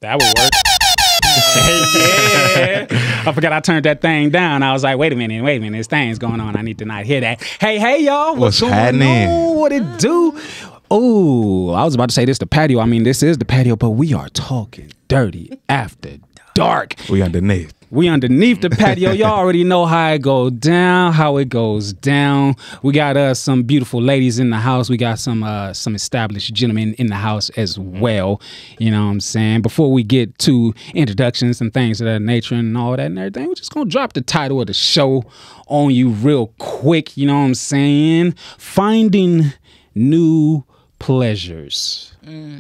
That would work. Yeah. I forgot I turned that thing down. I was like, wait a minute, this thing's going on. I need to not hear that. Hey, y'all. What's happening? What it do? Oh, I was about to say this the patio. I mean, this is the patio, but we are talking dirty after dark. We underneath. We underneath the patio. Y'all already know how it goes down. We got some beautiful ladies in the house. We got some established gentlemen in the house as well. You know what I'm saying? Before we get to introductions and things of that nature and all that and everything, we're just gonna drop the title of the show on you real quick. You know what I'm saying? Finding new pleasures.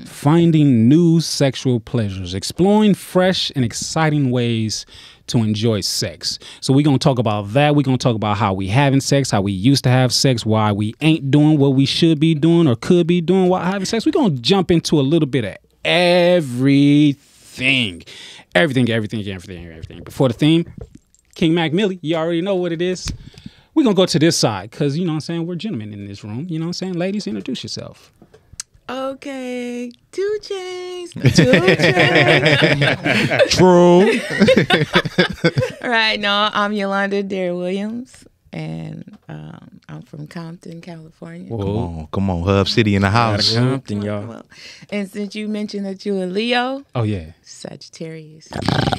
Finding new sexual pleasures, exploring fresh and exciting ways to enjoy sex. So we're going to talk about that. We're going to talk about how we having sex, how we used to have sex, why we ain't doing what we should be doing or could be doing while having sex. We're going to jump into a little bit of everything. Before the theme, King Mac Millie, you already know what it is. We're going to go to this side because, you know what I'm saying, we're gentlemen in this room. You know what I'm saying? Ladies, introduce yourself. Okay, 2 Chainz. True. All right, no, I'm Yolanda Williams, and I'm from Compton, California. Come on, Hub City in the house. Compton, y'all. Well, and since you mentioned that you're a Leo, Oh, yeah. Sagittarius.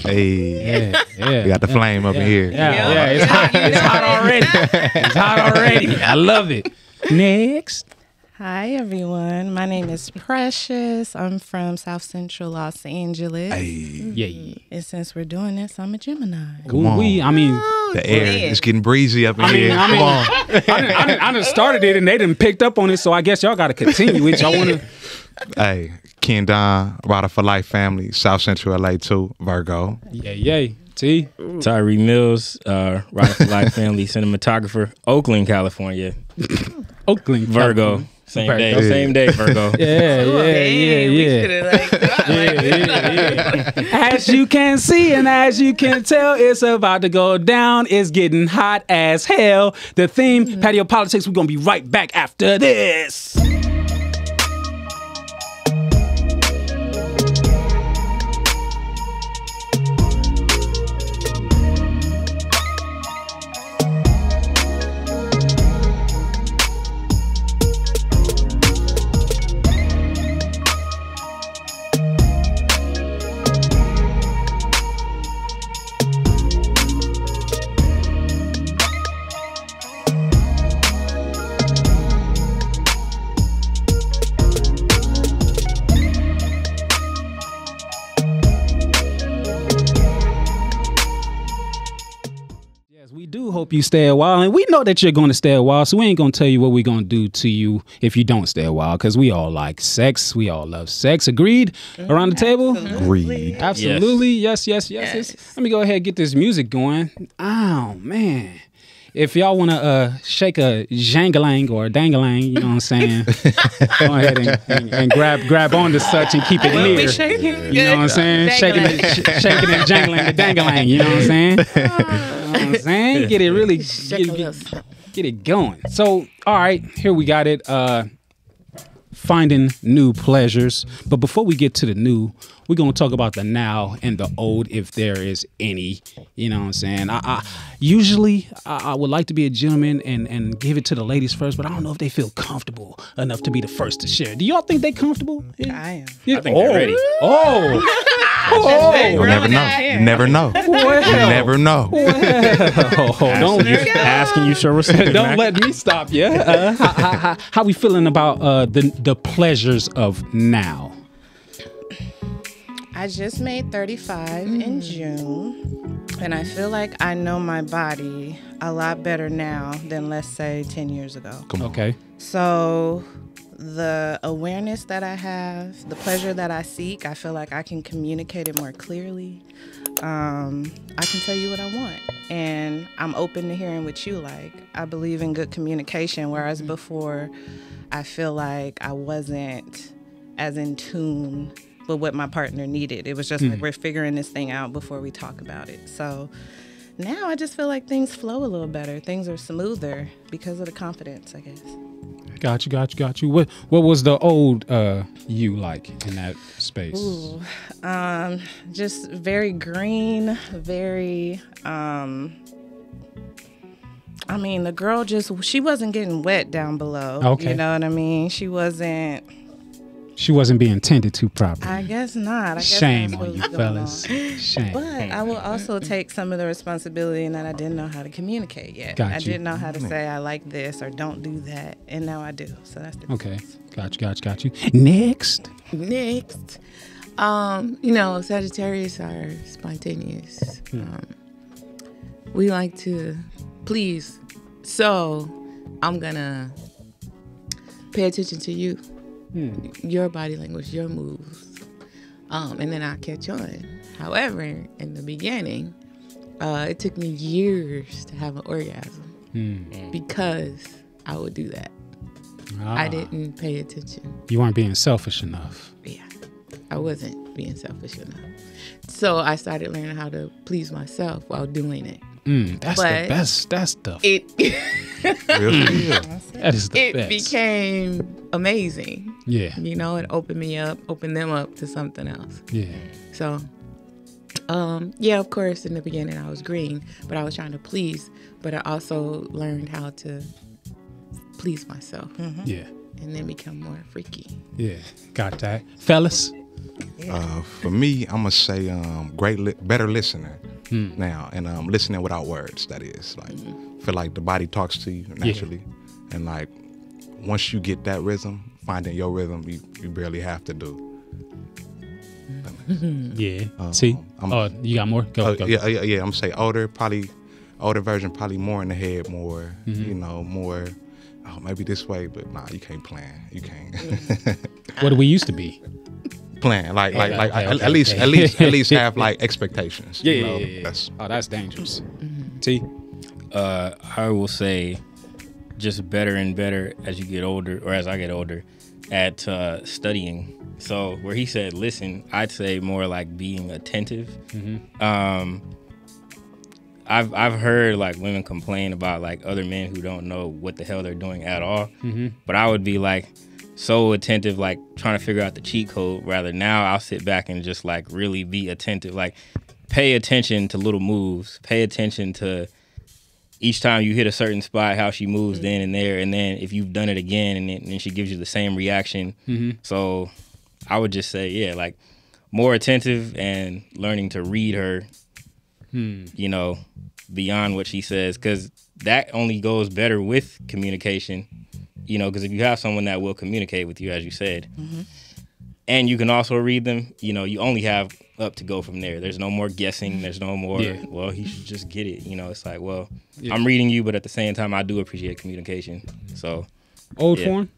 Hey, Yeah. we got the flame up in here. Yeah, it's hot. It's hot already. It's hot already. I love it. Next. Hi, everyone. My name is Precious. I'm from South Central Los Angeles. Yeah. And since we're doing this, I'm a Gemini. Come on. I mean, The air is getting breezy up in here. I Come on. I done started it and they done picked up on it, so I guess y'all got to continue it. Y'all want to? Hey, Kendon, Rider for Life family, South Central LA too, Virgo. Yay. T. Tyre Mills, Rider for Life family, cinematographer, Oakland, California. Oakland, Virgo. Same day, Virgo. Yeah. As you can see and as you can tell, it's about to go down. It's getting hot as hell. The theme, patio politics. We're gonna be right back after this. Hope you stay a while, and we know that you're going to stay a while, so we ain't going to tell you what we're going to do to you if you don't stay a while, because we all like sex, we all love sex. Agreed? Around the table? Agreed. Absolutely. Yes. Let me go ahead and get this music going. Oh man, if y'all want to shake a jangalang or a dangalang, you know what I'm saying, go ahead and grab on to such and keep it near. You know what I'm saying? Shaking and jangling the dangalang, you know what I'm saying? You know what I'm saying? Get it really get it going. So, all right, here we got it. Finding new pleasures. But before we get to the new, we're going to talk about the now and the old, if there is any. You know what I'm saying? I usually would like to be a gentleman and give it to the ladies first, but I don't know if they feel comfortable enough to be the first to share. Do y'all think they comfortable? Yeah. I am. Yeah. I think they're ready. You'll never know. You never know. Well, You never know. Don't Asking you show respect. don't let me stop you. How we feeling about the pleasures of now? I just made 35 in June, and I feel like I know my body a lot better now than, let's say, 10 years ago. Okay. So the awareness that I have, the pleasure that I seek, I feel like I can communicate it more clearly. I can tell you what I want, and I'm open to hearing what you like. I believe in good communication, whereas before I feel like I wasn't as in tune with what my partner needed. It was just like we're figuring this thing out before we talk about it. So now I just feel like things flow a little better. Things are smoother because of the confidence, I guess. Got you. What was the old you like in that space? Ooh, just very green, very. I mean, the girl she wasn't getting wet down below. Okay. You know what I mean? She wasn't being tended to properly. I guess not. I guess Shame that's on what you, was going fellas. on. Shame. But I will also take some of the responsibility in that I didn't know how to communicate yet. Got I you. didn't know how to say I like this or don't do that, and now I do. So that's the Okay. Got you. Next. Sagittarius are spontaneous. We like to please. So I'm gonna pay attention to you, your body language, your moves, and then I'll catch on. However, in the beginning, it took me years to have an orgasm because I would do that. I didn't pay attention. You weren't being selfish enough. Yeah, I wasn't being selfish enough. So I started learning how to please myself while doing it. That's But the best. That's the that is the it best. became amazing. Yeah. It opened them up to something else. Yeah. So, of course, in the beginning I was green, but I was trying to please, but I also learned how to please myself Yeah. and then become more freaky. Yeah. Got that. Fellas. For me, I'm gonna say better listener now, and listening without words. That is like feel like the body talks to you naturally, and like once you get that rhythm, finding your rhythm, you barely have to do. Yeah. See. You got more? Go. Yeah. I'm gonna say older version, probably more in the head, more more. Oh, maybe this way, but nah, you can't plan. You can't. What do we used to be? Plan like Okay. at least have like expectations. Yeah. That's That's dangerous. T. I will say just better and better as you get older, or as I get older, at studying. So where he said listen, I'd say more like being attentive. I've heard like women complain about like other men who don't know what the hell they're doing at all. But I would be like so attentive, like trying to figure out the cheat code. Rather now I'll sit back and just like really be attentive, like pay attention to little moves, pay attention to each time you hit a certain spot, how she moves then and there, and then if you've done it again and then she gives you the same reaction. So I would just say, like more attentive and learning to read her, beyond what she says, because that only goes better with communication, because if you have someone that will communicate with you, as you said, and you can also read them, you only have up to go from there. There's no more guessing. There's no more, well, he should just get it. It's like, well, I'm reading you, but at the same time, I do appreciate communication. So, Old form?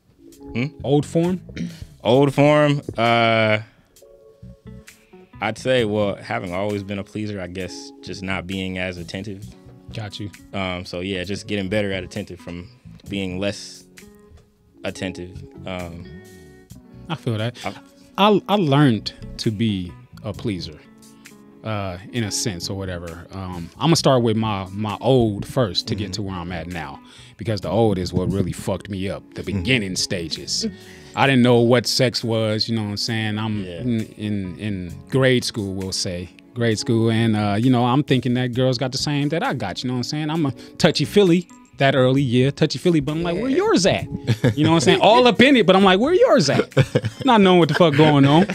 Old form? Old form, I'd say, well, having always been a pleaser, I guess just not being as attentive. Got you. So yeah, just getting better at attentive from being less attentive. I feel that. I learned to be a pleaser, in a sense or whatever. I'm gonna start with my old first to get to where I'm at now, because the old is what really fucked me up. The beginning stages. I didn't know what sex was. You know what I'm saying? I'm in grade school, we'll say. Grade school, and I'm thinking that girls got the same that I got. You know what I'm saying? I'm a touchy-feely that early, touchy-feely, but I'm like, where yours at? You know what I'm saying? All up in it, but I'm like, where yours at? Not knowing what the fuck going on.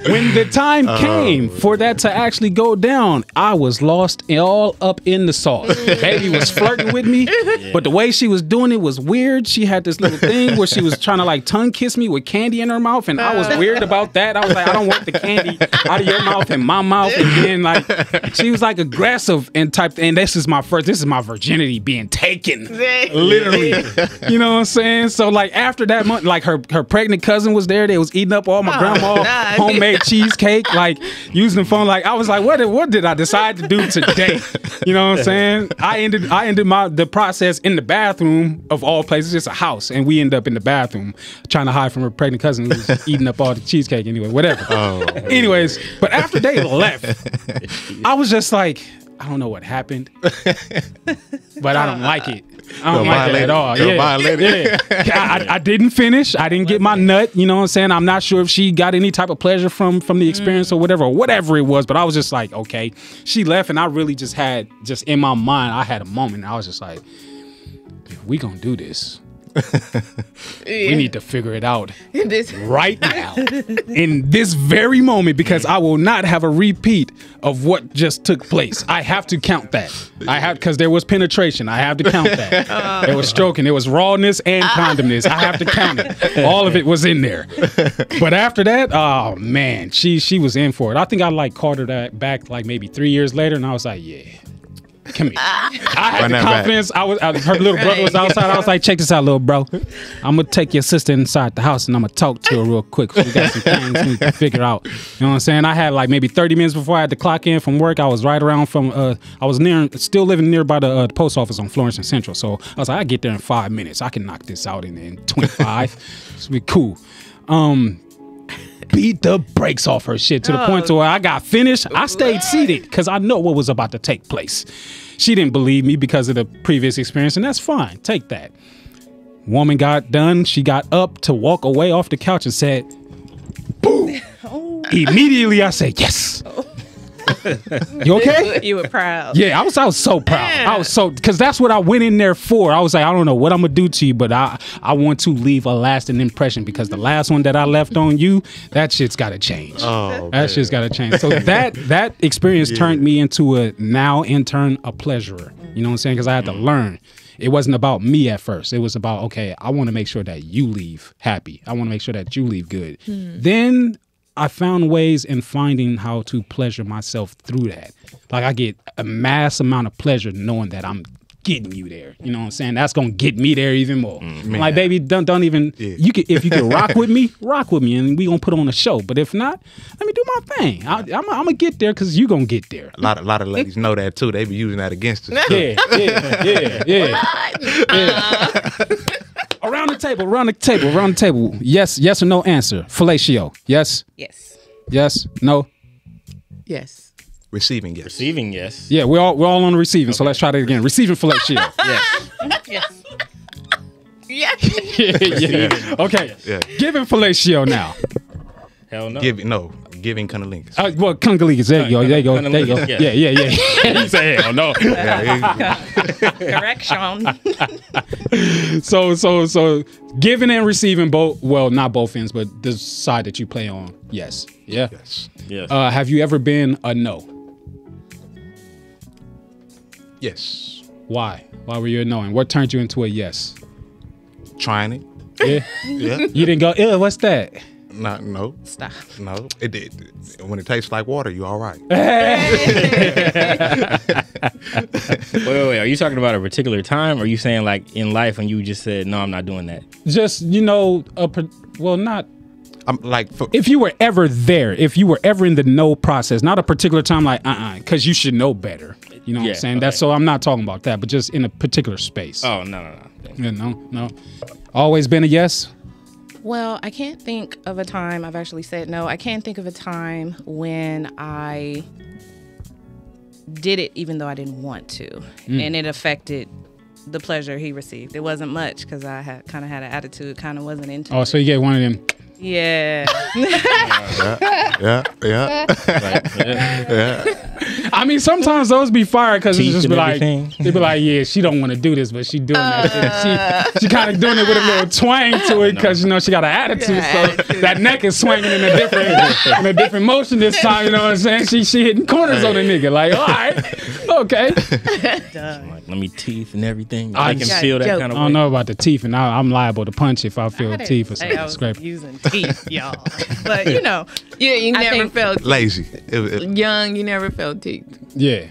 When the time came for that to actually go down, I was lost all up in the sauce. Baby was flirting with me, but the way she was doing it was weird. She had this little thing where she was trying to like tongue kiss me with candy in her mouth, and I was weird about that. I was like, I don't want the candy out of your mouth and my mouth. And then like she was like aggressive and and this is my virginity being taken, literally. You know what I'm saying? So like after that month, like her pregnant cousin was there. They was eating up all my grandma homemade cheesecake, like using the phone. Like I was like, what did I decide to do today? You know what I'm saying? I ended the process in the bathroom of all places. It's a house, and we end up in the bathroom trying to hide from her pregnant cousin who was eating up all the cheesecake anyway, whatever. Anyways, but after they left, I was just like, I don't know what happened, but I don't like it. I don't like that at all. Yeah. I didn't finish. I didn't get my nut. You know what I'm saying? I'm not sure if she got any type of pleasure from the experience or whatever it was. But I was just like, okay. She left, and I really just in my mind, I had a moment. I was just like, if we gonna do this, we need to figure it out right now, in this very moment, because I will not have a repeat of what just took place. I have to count that. Because there was penetration. I have to count that. There was stroking. There was rawness and condomness. I have to count it. All of it was in there. But after that, oh man, she was in for it. I think I like called her back like maybe 3 years later, and I was like, yeah. Come here. I had the confidence. Her little brother was outside. I was like, check this out, little bro. I'm going to take your sister inside the house and I'm going to talk to her real quick. We got some things we can figure out. You know what I'm saying? I had like maybe 30 minutes before I had to clock in from work. I was right around I was still living nearby the post office on Florence and Central. So I was like, I get there in 5 minutes. I can knock this out in 25. It's be cool. Beat the brakes off her shit to the point to where I got finished. I stayed seated because I know what was about to take place. She didn't believe me because of the previous experience, and that's fine. Take that. Woman got done. She got up to walk away off the couch and said, boom. Immediately I said, yes. You okay? You were proud. Yeah, I was so proud. I was because that's what I went in there for. I was like, I don't know what I'm gonna do to you, but I want to leave a lasting impression, because the last one that I left on you, that shit's gotta change. That shit's gotta change. So that experience turned me into a pleasurer. You know what I'm saying? Because I had to learn. It wasn't about me at first. It was about, okay, I want to make sure that you leave happy. I want to make sure that you leave good. Then I found ways in finding how to pleasure myself through that. Like I get a mass amount of pleasure knowing that I'm getting you there. You know what I'm saying? That's gonna get me there even more. Like, baby, don't even. Yeah. If you can rock with me, and we gonna put on a show. But if not, let me do my thing. I'm gonna get there because you gonna get there. A lot of ladies know that too. They be using that against us. Yeah. Around the table. Yes or no answer. Fellatio. Yes. Yes. No. Yes. Receiving yes. Yeah, we're all on the receiving. Okay. So let's try that again. Receiving fellatio. Yes. Yeah. Okay. Yeah. Giving fellatio now. Hell no. Giving cunnilingus. Well, cunnilingus. There you go. Yeah. He said hell no. Correction. So giving and receiving both. Well, not both ends, but the side that you play on. Yes. Yeah. Yes. Have you ever been a no? Yes. Why? Why were you a no? And what turned you into a yes? Trying it. Yeah. Yeah. You didn't go, ew, what's that? No. Stop. No. It did. When it tastes like water, you all right. Wait. Are you talking about a particular time? Or are you saying like in life when you just said, no, I'm not doing that? Just, not. I'm like, if you were ever there, if you were ever in the no process, not a particular time like, because you should know better. You know what I'm saying? Okay. So I'm not talking about that, but just in a particular space. Oh, no. Yeah, no. Always been a yes? Well, I can't think of a time I've actually said no. I can't think of a time when I did it even though I didn't want to. And it affected the pleasure he received. It wasn't much because I had kind of had an attitude, kind of wasn't into it. Oh, so you get one of them. Yeah. Yeah. I mean, sometimes those be fired because it's just be like, they be like, yeah, she don't want to do this, but she doing that shit. She kind of doing it with a little twang to it because, she got an attitude. So that neck is swinging in a different motion this time, you know what I'm saying? She hitting corners on the nigga. Like, all right, okay. Like, let me teeth and everything. I can feel that kind of way. I don't know about the teeth, and I'm liable to punch if I feel teeth or something. I was scraping. Using teeth, y'all. But, Yeah, you never felt lazy. Young, you never felt teeth. Yeah.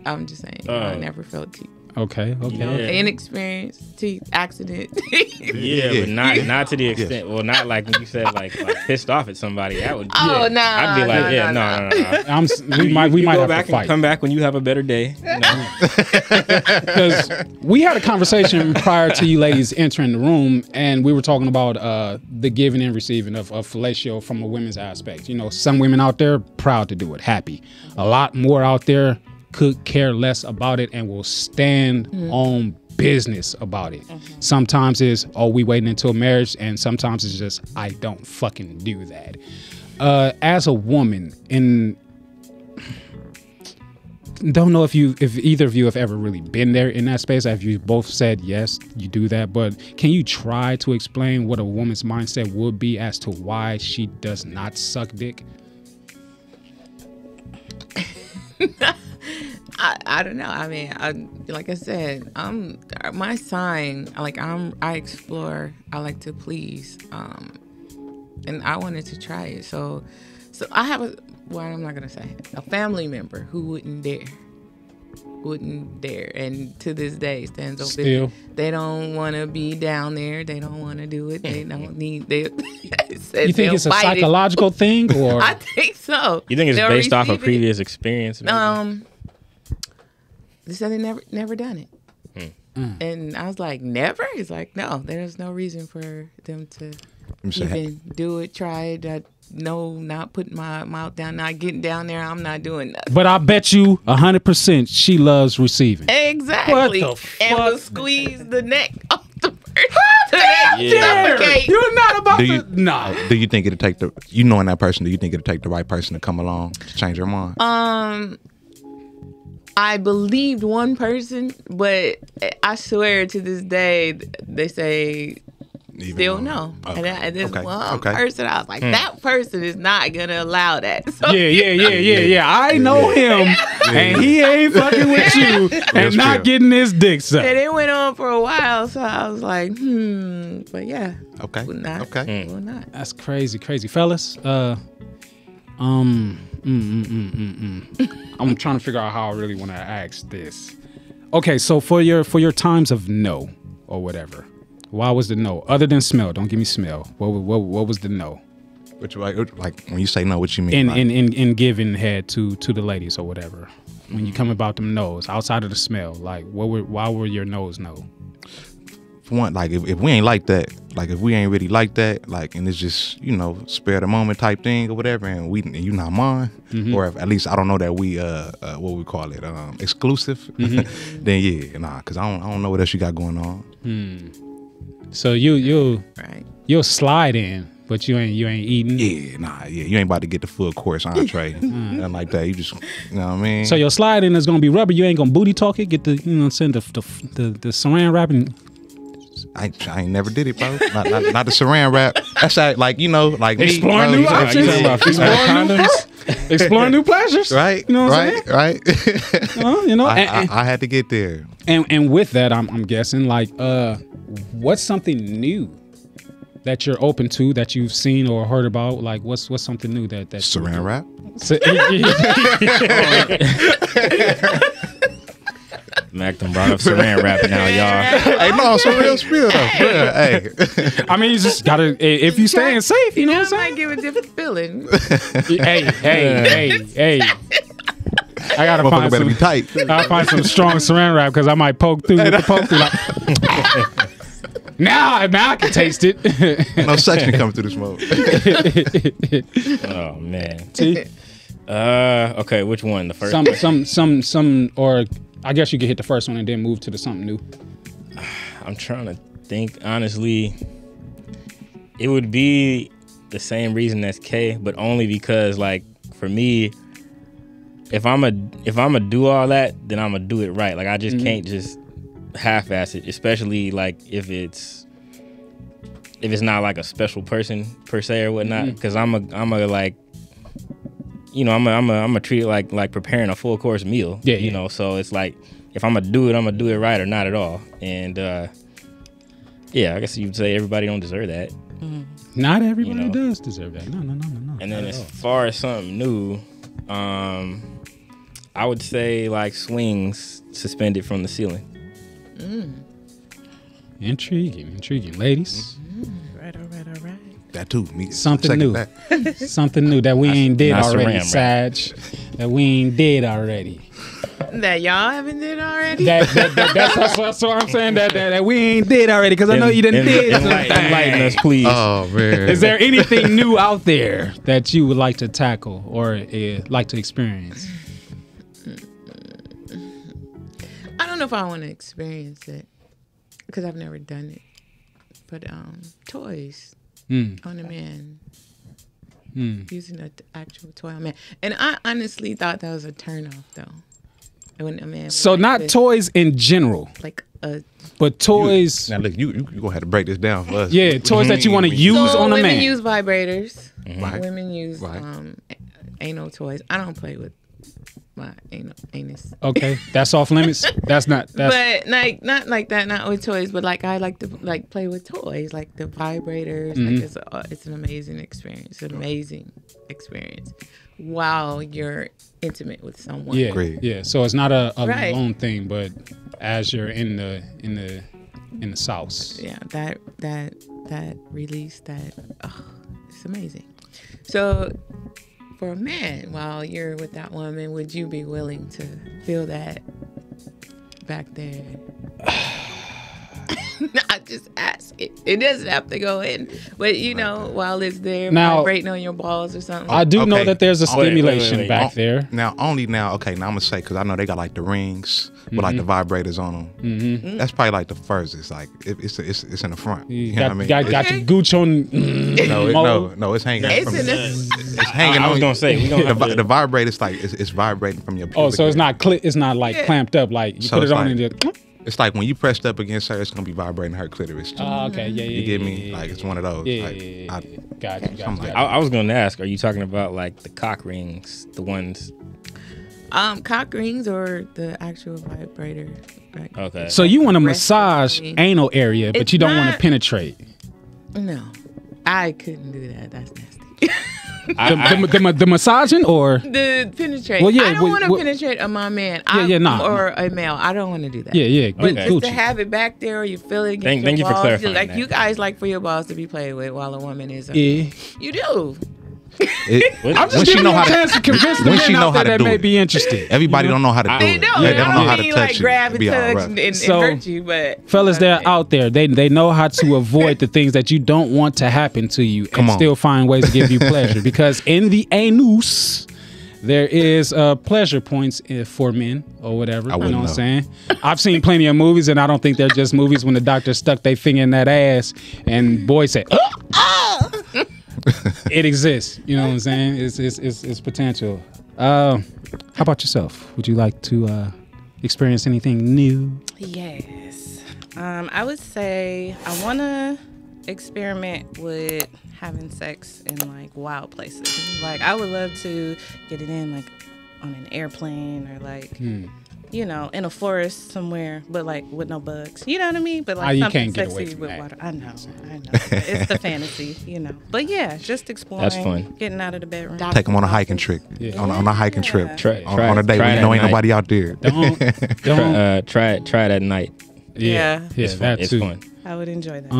I'm just saying, I never felt teeth. Okay. Yeah. Inexperienced teeth, accident. But not to the extent. Well, not like when you said like pissed off at somebody. That would. No. I'd be like, no. We might go have back to fight. and come back when you have a better day. Because we had a conversation prior to you ladies entering the room, and we were talking about the giving and receiving of fellatio from a women's aspect. Some women out there proud to do it, happy. A lot more out there could care less about it and will stand on business about it. Sometimes it's, oh, we waiting until marriage, and sometimes it's just, I don't fucking do that. As a woman, don't know if either of you have ever really been there in that space. Have you both said yes, you do that? But can you try to explain what a woman's mindset would be as to why she does not suck dick? I don't know. I mean, like I said, my sign. I explore. I like to please, and I wanted to try it. So I have I'm not gonna say a family member who wouldn't dare, and to this day stands open. Still, they don't want to be down there. They don't want to do it. They don't need. You think it's a psychological thing, or I think so. You think it's based off of previous experience? Maybe? They said they never done it. And I was like, never? He's like, no, there's no reason for them to even do it, try it. No, not putting my mouth down, not getting down there. I'm not doing nothing. But I bet you 100% she loves receiving. Exactly. What the fuck? And will squeeze the neck off the person. You're not about to. Nah. Do you think it'll take knowing that person, do you think it'll take the right person to come along to change her mind? I believed one person, but I swear to this day, they say still no. Okay. And there's one person, I was like, that person is not going to allow that. So Yeah. I know him, and he ain't fucking with you and not getting his dick sucked. And it went on for a while, so I was like, but yeah. Okay. Will not. Okay. Will not. That's crazy, fellas. I'm trying to figure out how I really want to ask this. Okay, so for your times of no or whatever, why was the no? Other than smell, don't give me smell. What was the no? Which like when you say no, what you mean? In giving head to the ladies or whatever. When you come about them no's outside of the smell, like why were your no's no? For one, like if we ain't like that, like if we ain't really like that, like and it's just spare the moment type thing or whatever, and you not mine, or if, at least I don't know that we what we call it exclusive, then yeah, because I don't know what else you got going on. So you'll slide in, but you ain't eating. Yeah, you ain't about to get the full course entree, nothing like that. You just, you know what I mean. So your slide in is gonna be rubber. You ain't gonna booty talk it. Get the send the saran wrap and. I ain't never did it, bro. Not the saran wrap. That's like like exploring new options. Exploring new pleasures. Right. You know what I'm saying? Right. I had to get there. And with that, I'm guessing like what's something new that you're open to that you've seen or heard about? Like what's something new that saran wrap? Mac done brought up saran wrap now, y'all. Hey, no, it's a real spill though. Hey, I mean, you just gotta if you staying safe, you know what I'm saying? Might give a different feeling. Hey. I gotta find better some. Be tight. I'll find some strong saran wrap because I might poke through with the poke through. Like, now I can taste it. No suction coming through the smoke. Oh man. See? Okay, which one? The first? Some, or I guess you could hit the first one and then move to the something new. I'm trying to think. Honestly, it would be the same reason as K, but only because, like, for me, if I'm a do all that, then I'm gonna do it right. Like, I just can't just half-ass it, especially like if it's not like a special person per se or whatnot. Because I'm a like. I'm gonna treat it like preparing a full course meal. Yeah. So it's like if I'm gonna do it right or not at all. And I guess you'd say everybody don't deserve that. Not everybody does deserve that. No. And then as far as something new, I would say like swings suspended from the ceiling. Intriguing, ladies. Right. That too. Something new. Something new that we ain't did already, Sag. That we ain't did already. That y'all haven't did already? That's what I'm saying. That we ain't did already because I know you didn't did. Enlighten us, please. Oh man. Is there anything new out there that you would like to tackle or like to experience? I don't know if I want to experience it. because I've never done it, but toys Mm. on a man. Mm. Using an actual toy on a man. And I honestly thought that was a turnoff, though. When a man So like not this, toys in general, like a but toys. Now look, you gonna have to break this down for us. Yeah, toys that you want to use so on a women man. use vibrators. Right. Women use Right. anal toys. I don't play with my anus. Okay, that's off limits. That's But like not like that, not with toys, but like I like to like play with toys, like the vibrators. Like it's an amazing experience. An amazing experience while you're intimate with someone. yeah, Great. yeah. So it's not a Right. lone thing, but as you're in the sauce. Yeah, that release, it's amazing. So for a man, while you're with that woman, would you be willing to feel that back there? I just ask it. It doesn't have to go in, but you know, while it's there, Now- vibrating on your balls or something. I do know Okay. that there's a Wait, stimulation wait. back there. Now, only now, okay, now I'm gonna say, because I know they got like the rings with like the vibrators on them. Mm-hmm. That's probably like the furthest. Like it's in the front. You You know got, what I mean? got your gooch on. No, it's hanging It's from in it's hanging I was on gonna say we the, gonna have to, the vibrator's like it's vibrating from your pubic Oh, so it's hair. not it's not like clamped up. Like you So put it it's on like- and just. It's like when you pressed up against her, it's gonna be vibrating her clitoris too. Oh, okay, yeah, yeah. You get yeah, me? yeah, Like it's one of those. Yeah, Like, yeah, yeah, I- yeah. Got you. something like I was gonna ask, are you talking about like the cock rings, the ones? Cock rings or the actual vibrator. Right? Okay. So you want to Rest massage of me. anal area, but It's you don't want to not- penetrate. No, I couldn't do that. That's nasty. The massaging or The penetrate. Well, yeah, I don't we- want to we- penetrate on my man. nah. Or a male. I don't want to do that. yeah, But Gucci. just to have it back there, or you feel it against Thank your you for balls, clarifying like that. you guys like for your balls to be played with while a woman is. Yeah. You do. I'm when just she giving know you how a to- chance to convince the when men she know out how there to that do may it. be interested. Everybody don't know how to do They it. don't. They don't know I how to mean, touch like you. grab and Be all touch rough. and So, hurt you, but Fellas, they're out there. They know how to avoid the things that you don't want to happen to you Come and on. still find ways to give you pleasure. Because in the anus, there is pleasure points for men or whatever. You know wouldn't what I'm know. saying? I've seen plenty of movies, and I don't think they're just movies when the doctor stuck their finger in that ass and boys say, it exists. You know what I'm saying? It's potential. How about yourself? Would you like to experience anything new? Yes. I would say I want to experiment with having sex in like wild places. Like I would love to get it in like on an airplane or like you know, in a forest somewhere, but like with no bugs. You know what I mean? But like you something can't get away sexy from with that. water. I know. It's the fantasy, you know. But yeah, just exploring. That's fun. Getting out of the bedroom. Take them on a hiking trip. Yeah. On a hiking trip. Try on a day try when it you know at ain't night. nobody out there. Don't. Try it at night. Yeah, It's fun. that It's too. fun. I would enjoy that.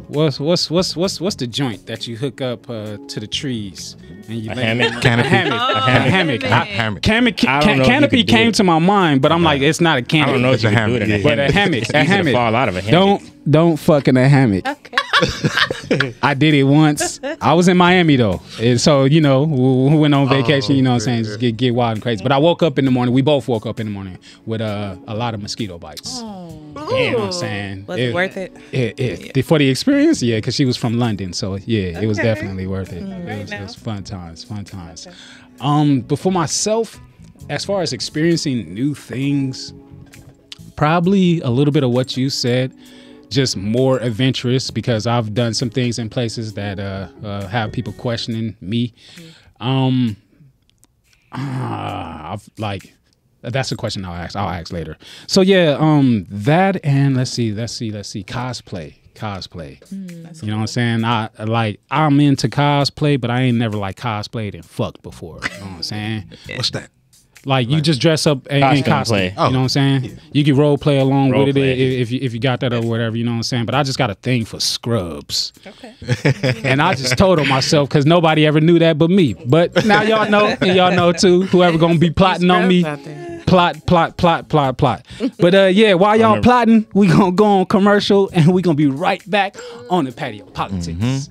What's the joint that you hook up to the trees and you A lay- hammock? A hammock. Hammock. I don't know if you Canopy could do came it. to my mind, but I'm like, it's not a I canopy. don't know if It's you a can do it in a hammock, hammock. But a hammock, It's a easy to hammock. fall out of a hammock. Don't fuck in a hammock. Okay. I did it once. I was in Miami though, and so you know, we went on vacation. You know what I'm saying? Just get wild and crazy. But I woke up in the morning. We both woke up in the morning with a lot of mosquito bites. You know what I'm saying? Was it worth it? For the experience, yeah, because she was from London, so yeah, it was Okay. definitely worth it. It was fun times. But for myself, as far as experiencing new things, probably a little bit of what you said, just more adventurous because I've done some things in places that have people questioning me. I've like. That's a question I'll ask later. So yeah, that and let's see, cosplay. You know what I'm saying? I'm into cosplay, but I ain't never like cosplayed and fucked before. You know what I'm saying? What's that? Like you just dress up in Costume costume. play. You know what I'm saying? You can role play along Role with play. it if you got that or whatever. You know what I'm saying? But I just got a thing for scrubs. Okay. And I just told on myself because nobody ever knew that but me. But now y'all know, and y'all know too. Whoever gonna be plotting on me, Scrubs out there. plot. But yeah, while y'all plotting, we gonna go on commercial and we gonna be right back on the patio politics.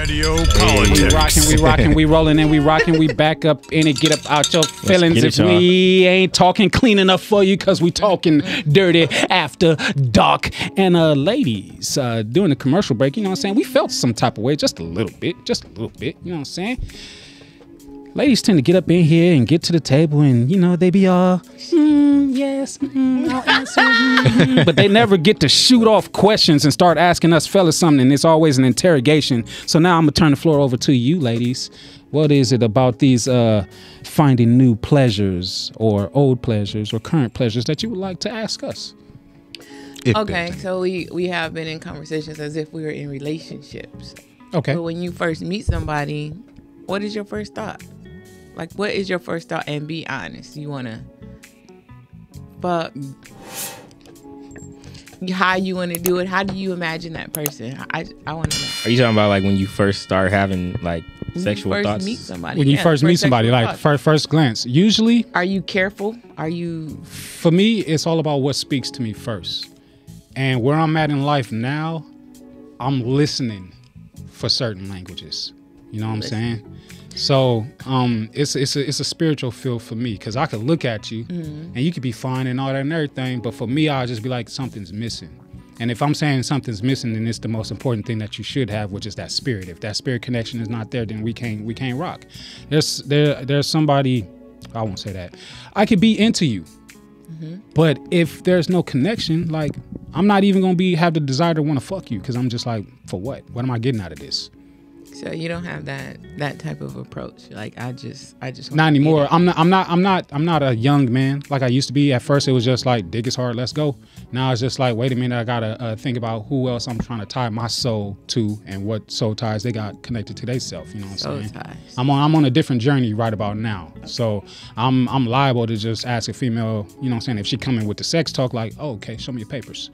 Radio We Politics. rocking, we rolling, and we rocking. We back up in it. Get up out your feelings get it, if y'all. we ain't talking clean enough for you, because we talking dirty after dark. And ladies, during the commercial break, you know what I'm saying, we felt some type of way, just a little bit, you know what I'm saying. Ladies tend to get up in here and get to the table, and you know they be all, yes, I'll answer, but they never get to shoot off questions and start asking us fellas something. And it's always an interrogation. So now I'm gonna turn the floor over to you, ladies. What is it about these finding new pleasures or old pleasures or current pleasures that you would like to ask us? Okay, so we have been in conversations as if we were in relationships. Okay. But when you first meet somebody, what is your first thought? Like, what is your first thought? And be honest. You wanna fuck? How you want to do it? How do you imagine that person? I want to know. Are you talking about like when you first start having like sexual when you first thoughts? meet somebody. When you first meet somebody, sexual like thoughts. first glance, usually Are you careful? Are you? for me, it's all about what speaks to me first. And where I'm at in life now, I'm listening for certain languages. You know what I'm saying? So it's a spiritual feel for me, because I could look at you and you could be fine and all that and everything, but for me, I'll just be like, something's missing. And if I'm saying something's missing, then it's the most important thing that you should have, which is that spirit. If that spirit connection is not there, then we can't rock. There's somebody, I won't say that. I could be into you. But if there's no connection, like, I'm not even gonna have the desire to want to fuck you, because I'm just like, for what? What am I getting out of this? So you don't have that type of approach. Like, I just. Not anymore. I'm not a young man like I used to be. At first, it was just like, dig is hard, let's go. Now it's just like, wait a minute, I gotta think about who else I'm trying to tie my soul to, and what soul ties they got connected to their self. You know what I'm saying? Soul ties. I'm on a different journey right about now. So I'm liable to just ask a female, you know what I'm saying, if she coming with the sex talk, like, oh, okay, show me your papers.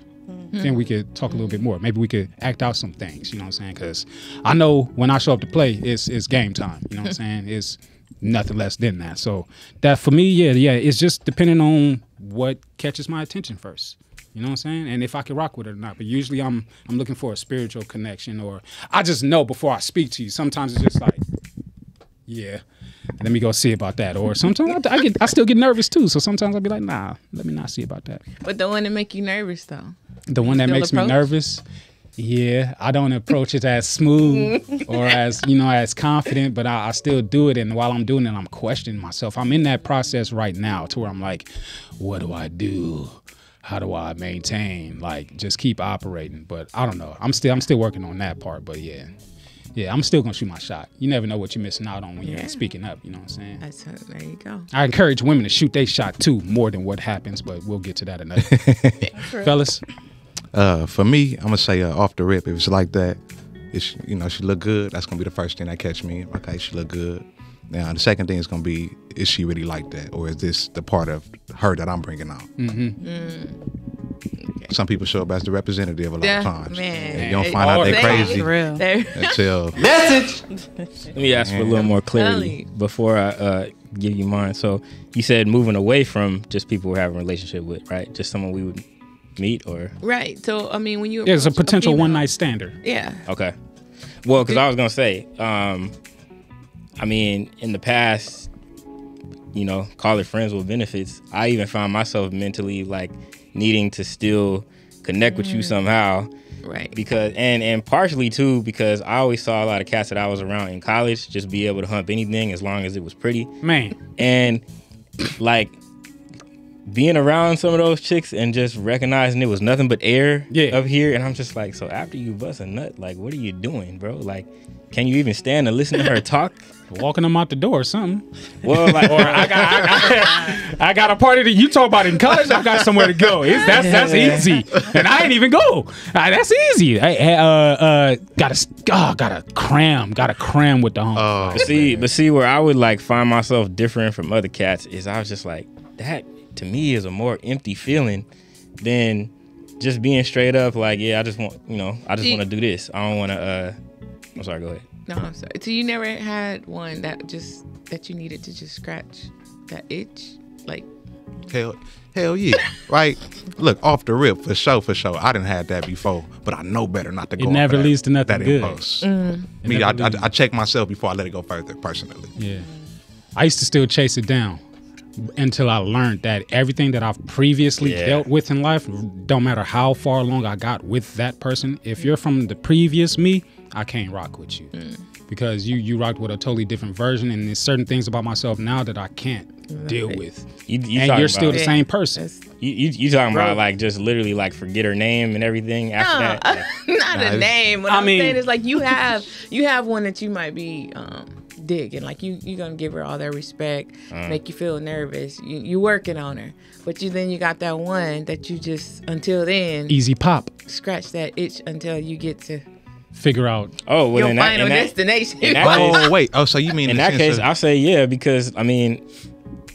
Then we could talk a little bit more. Maybe we could act out some things, you know what I'm saying? Because I know when I show up to play, it's game time, you know what I'm saying? It's nothing less than that. So that for me, yeah, it's just depending on what catches my attention first. You know what I'm saying? And if I can rock with it or not. But usually I'm looking for a spiritual connection, or I just know before I speak to you. Sometimes it's just like, yeah, let me go see about that. Or sometimes I still get nervous too. So sometimes I'll be like, nah, let me not see about that. But the one that make you nervous though. The one that still makes me approach? nervous, yeah, I don't approach it as smooth or as, as confident, but I still do it. And while I'm doing it, I'm questioning myself. I'm in that process right now to where I'm like, what do I do? How do I maintain? Like, just keep operating. But I don't know. I'm still working on that part. But yeah, I'm still gonna shoot my shot. You never know what you're missing out on when you're speaking up. You know what I'm saying? There you go. I encourage women to shoot their shot too, more than what happens. But we'll get to that another. Fellas. For me, I'm gonna say off the rip, if it's like that, she look good. That's gonna be the first thing that catch me. Okay, she look good. Now the second thing is gonna be, is she really like that, or is this the part of her that I'm bringing out? Okay. Some people show up as the representative a lot of times. Man. And you don't find out they crazy For real. until Let me ask for a little more clarity before I give you mine. So you said moving away from just people we're having a relationship with, right? Just someone we would meet, or Right. So I mean, when you There's a approach potential female- one night stander. Yeah. okay. Well, because I was gonna say, I mean, in the past, call it friends with benefits. I even found myself mentally like needing to still connect with you somehow. Right. Because and partially too because I always saw a lot of cats that I was around in college just be able to hump anything as long as it was pretty. Man. And like being around some of those chicks and just recognizing it was nothing but air up here, and I'm just like, so after you bust a nut, like, what are you doing, bro? Like, can you even stand to listen to her talk? Walking them out the door or something. Well, like, Or I got a party that you talk about in college. I got somewhere to go. That's easy, and I ain't even go. That's easy. Gotta cram with the home. But see, where I would like find myself different from other cats is I was just like, that to me is a more empty feeling than just being straight up like, yeah, I just want to do this. I don't want to. I'm sorry. Go ahead. No, I'm sorry. So you never had one that you needed to just scratch that itch, like Hell yeah, right? Look, off the rip, for sure. I didn't have that before, but I know better not to go. It never leads to nothing that good. impulse. Me, I check myself before I let it go further, personally. Yeah, I used to still chase it down until I learned that everything that I've previously dealt with in life, don't matter how far along I got with that person, if you're from the previous me, I can't rock with you. Because you rocked with a totally different version, and there's certain things about myself now that I can't deal with. And you're still the same person. You talking about like just literally like forget her name and everything after that? Like, not a name. What I'm saying is like you have one that you might be digging. Like you're gonna give her all that respect, make you feel nervous. You working on her, but then you got that one that you just until then easy pop. Scratch that itch until you get to figure out your final destination. So you mean in that case? I'll say yeah, because I mean,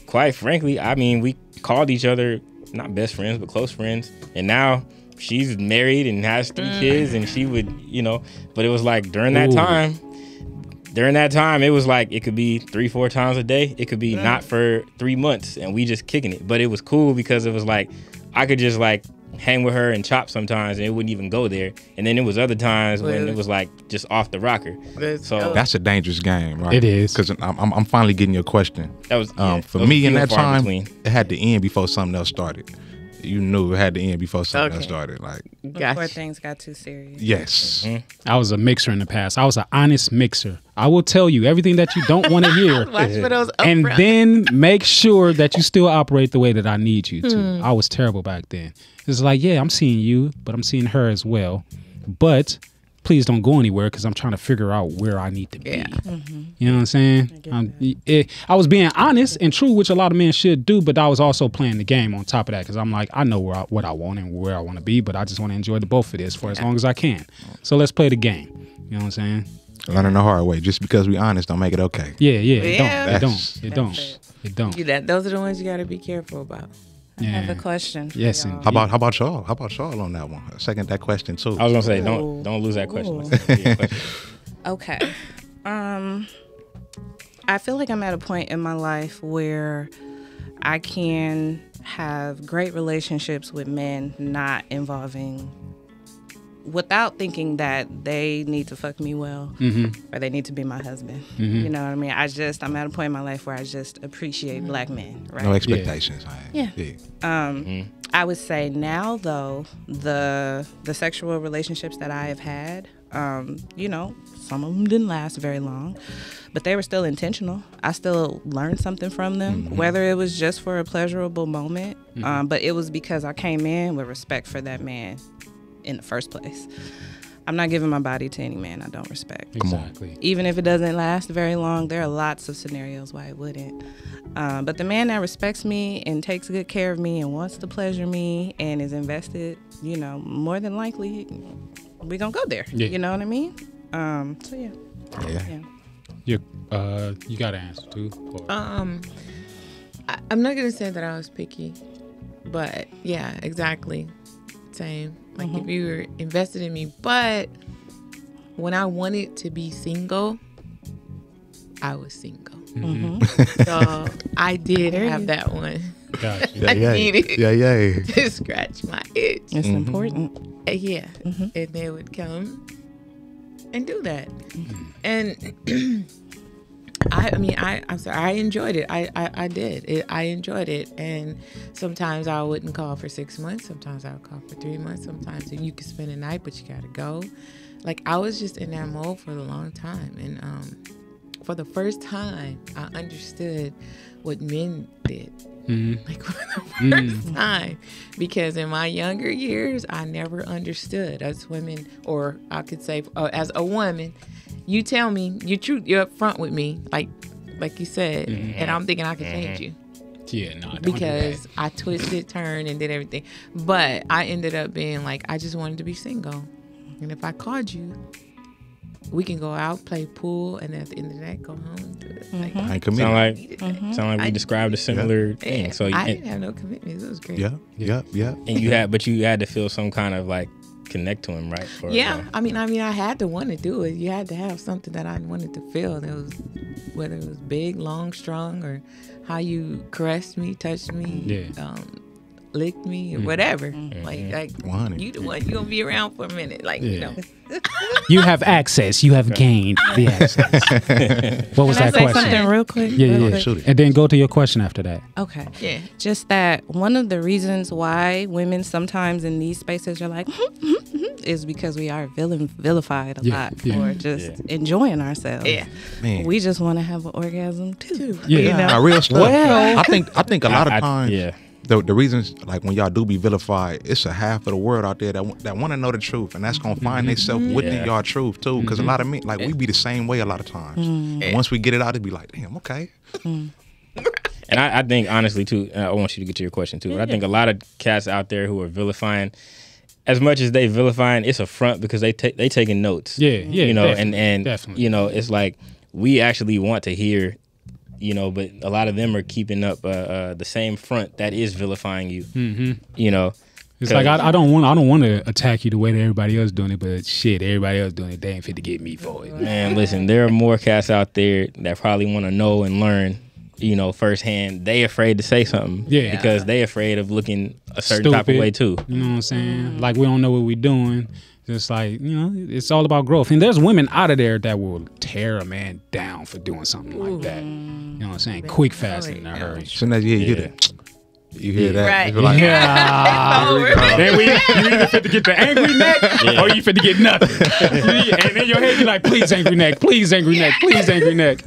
quite frankly, I mean we called each other not best friends but close friends, and now she's married and has 3 kids, and she would, but it was like during that time, it was like it could be 3-4 times a day. It could be not for 3 months, and we just kicking it. But it was cool because it was like I could just like hang with her and chop sometimes, and it wouldn't even go there. And then it was other times when it was like just off the rocker. So that's a dangerous game, right? It is, because I'm finally getting your question. That was for me in that time. It had to end before something else started. You knew it had to end before something else started. Like before things got too serious. Yes. I was a mixer in the past. I was an honest mixer. I will tell you everything that you don't want to hear. Watch for those and then make sure that you still operate the way that I need you to. I was terrible back then. It's like, yeah, I'm seeing you, but I'm seeing her as well. But please don't go anywhere because I'm trying to figure out where I need to be. Yeah. You know what I'm saying? I was being honest and true, which a lot of men should do, but I was also playing the game on top of that because I'm like, I know what I want and where I want to be, but I just want to enjoy the both of this for as long as I can. So let's play the game. You know what I'm saying? Learning the hard way. Just because we honest don't make it okay. Yeah. It don't. Those are the ones you got to be careful about. I have a question. Yes. Y'all. How about y'all? How about y'all on that one? Second that question too. I was gonna say don't lose that question. Okay. I feel like I'm at a point in my life where I can have great relationships with men not involving, without thinking that they need to fuck me well or they need to be my husband. You know what I mean? I'm at a point in my life where I just appreciate black men. Right? No expectations. Yeah. I would say now though, the sexual relationships that I have had, some of them didn't last very long, but they were still intentional. I still learned something from them, whether it was just for a pleasurable moment, but it was because I came in with respect for that man in the first place. I'm not giving my body to any man I don't respect. Exactly. Even if it doesn't last very long, there are lots of scenarios why it wouldn't. But the man that respects me and takes good care of me and wants to pleasure me and is invested, more than likely, we're going to go there. Yeah. You know what I mean? So, yeah. You got to answer, too? I'm not going to say that I was picky, but, yeah, exactly. Same. Like if you were invested in me, but when I wanted to be single, I was single. So I did have that one. Gotcha. I needed to scratch my itch. It's important. Yeah. And they would come and do that. And I'm sorry, I enjoyed it. I did. I enjoyed it. And sometimes I wouldn't call for 6 months. Sometimes I would call for 3 months. Sometimes you could spend a night, but you got to go. Like, I was just in that mode for a long time. And for the first time, I understood what men did. Like, for the first time. Because in my younger years, I never understood as women, or I could say as a woman, you tell me your truth, you're up front with me, like you said, and I'm thinking I can change you. Yeah, no, because I twisted, turned, and did everything. But I ended up being like, I just wanted to be single. And if I called you, we can go out, play pool, and at the end of the night, go home and do it. Like, I ain't committed. Sound like we described a similar thing. Yeah, So I didn't have no commitments. It was great. Yeah. And you had to feel some kind of like connect to him, right? Or, Yeah, I mean, I had to want to do it. You had to have something that I wanted to feel. That was whether it was big, long, strong, or how you caressed me, touched me, licked me, or whatever. Like 100. you the one. You gonna be around for a minute, like you know. You have access. You have gained the access. What was Can I that say question? something real quick? Yeah. Shoot it. And then go to your question after that. Okay. Yeah. Just that one of the reasons why women sometimes in these spaces are like, is because we are vilified a lot for just enjoying ourselves. Yeah. Man. We just want to have an orgasm too. Yeah. You know? Nah, real stuff. Well- I think a lot of times, yeah. the reasons, like when y'all do be vilified, it's a half of the world out there that want to know the truth, and that's gonna find themselves within y'all truth too. Because a lot of men, like we be the same way a lot of times. And once we get it out, it be like, damn, okay. And I think honestly too, I want you to get to your question too. But I think a lot of cats out there who are vilifying, as much as they vilifying, it's a front because they taking notes. Yeah, You know, definitely, and definitely. you know, it's like we actually want to hear, you know, but a lot of them are keeping up the same front that is vilifying you. You know, It's like I don't want to attack you the way that everybody else doing it, but shit, everybody else doing it, they ain't fit to get me for it. man, listen, there are more cats out there that probably want to know and learn, you know, firsthand. They afraid to say something, because they afraid of looking a certain type of way too. You know what I'm saying? Like we don't know what we're doing. Just like, you know, it's all about growth. And there's women out of there that will tear a man down for doing something like that. You know what I'm saying? Quick, fast, and in a hurry. Soon as you hear that, Right. you feel like, Then you either fit to get the angry neck or you fit to get nothing. And in your head, you're like, please, angry neck, please, angry neck, please, angry neck.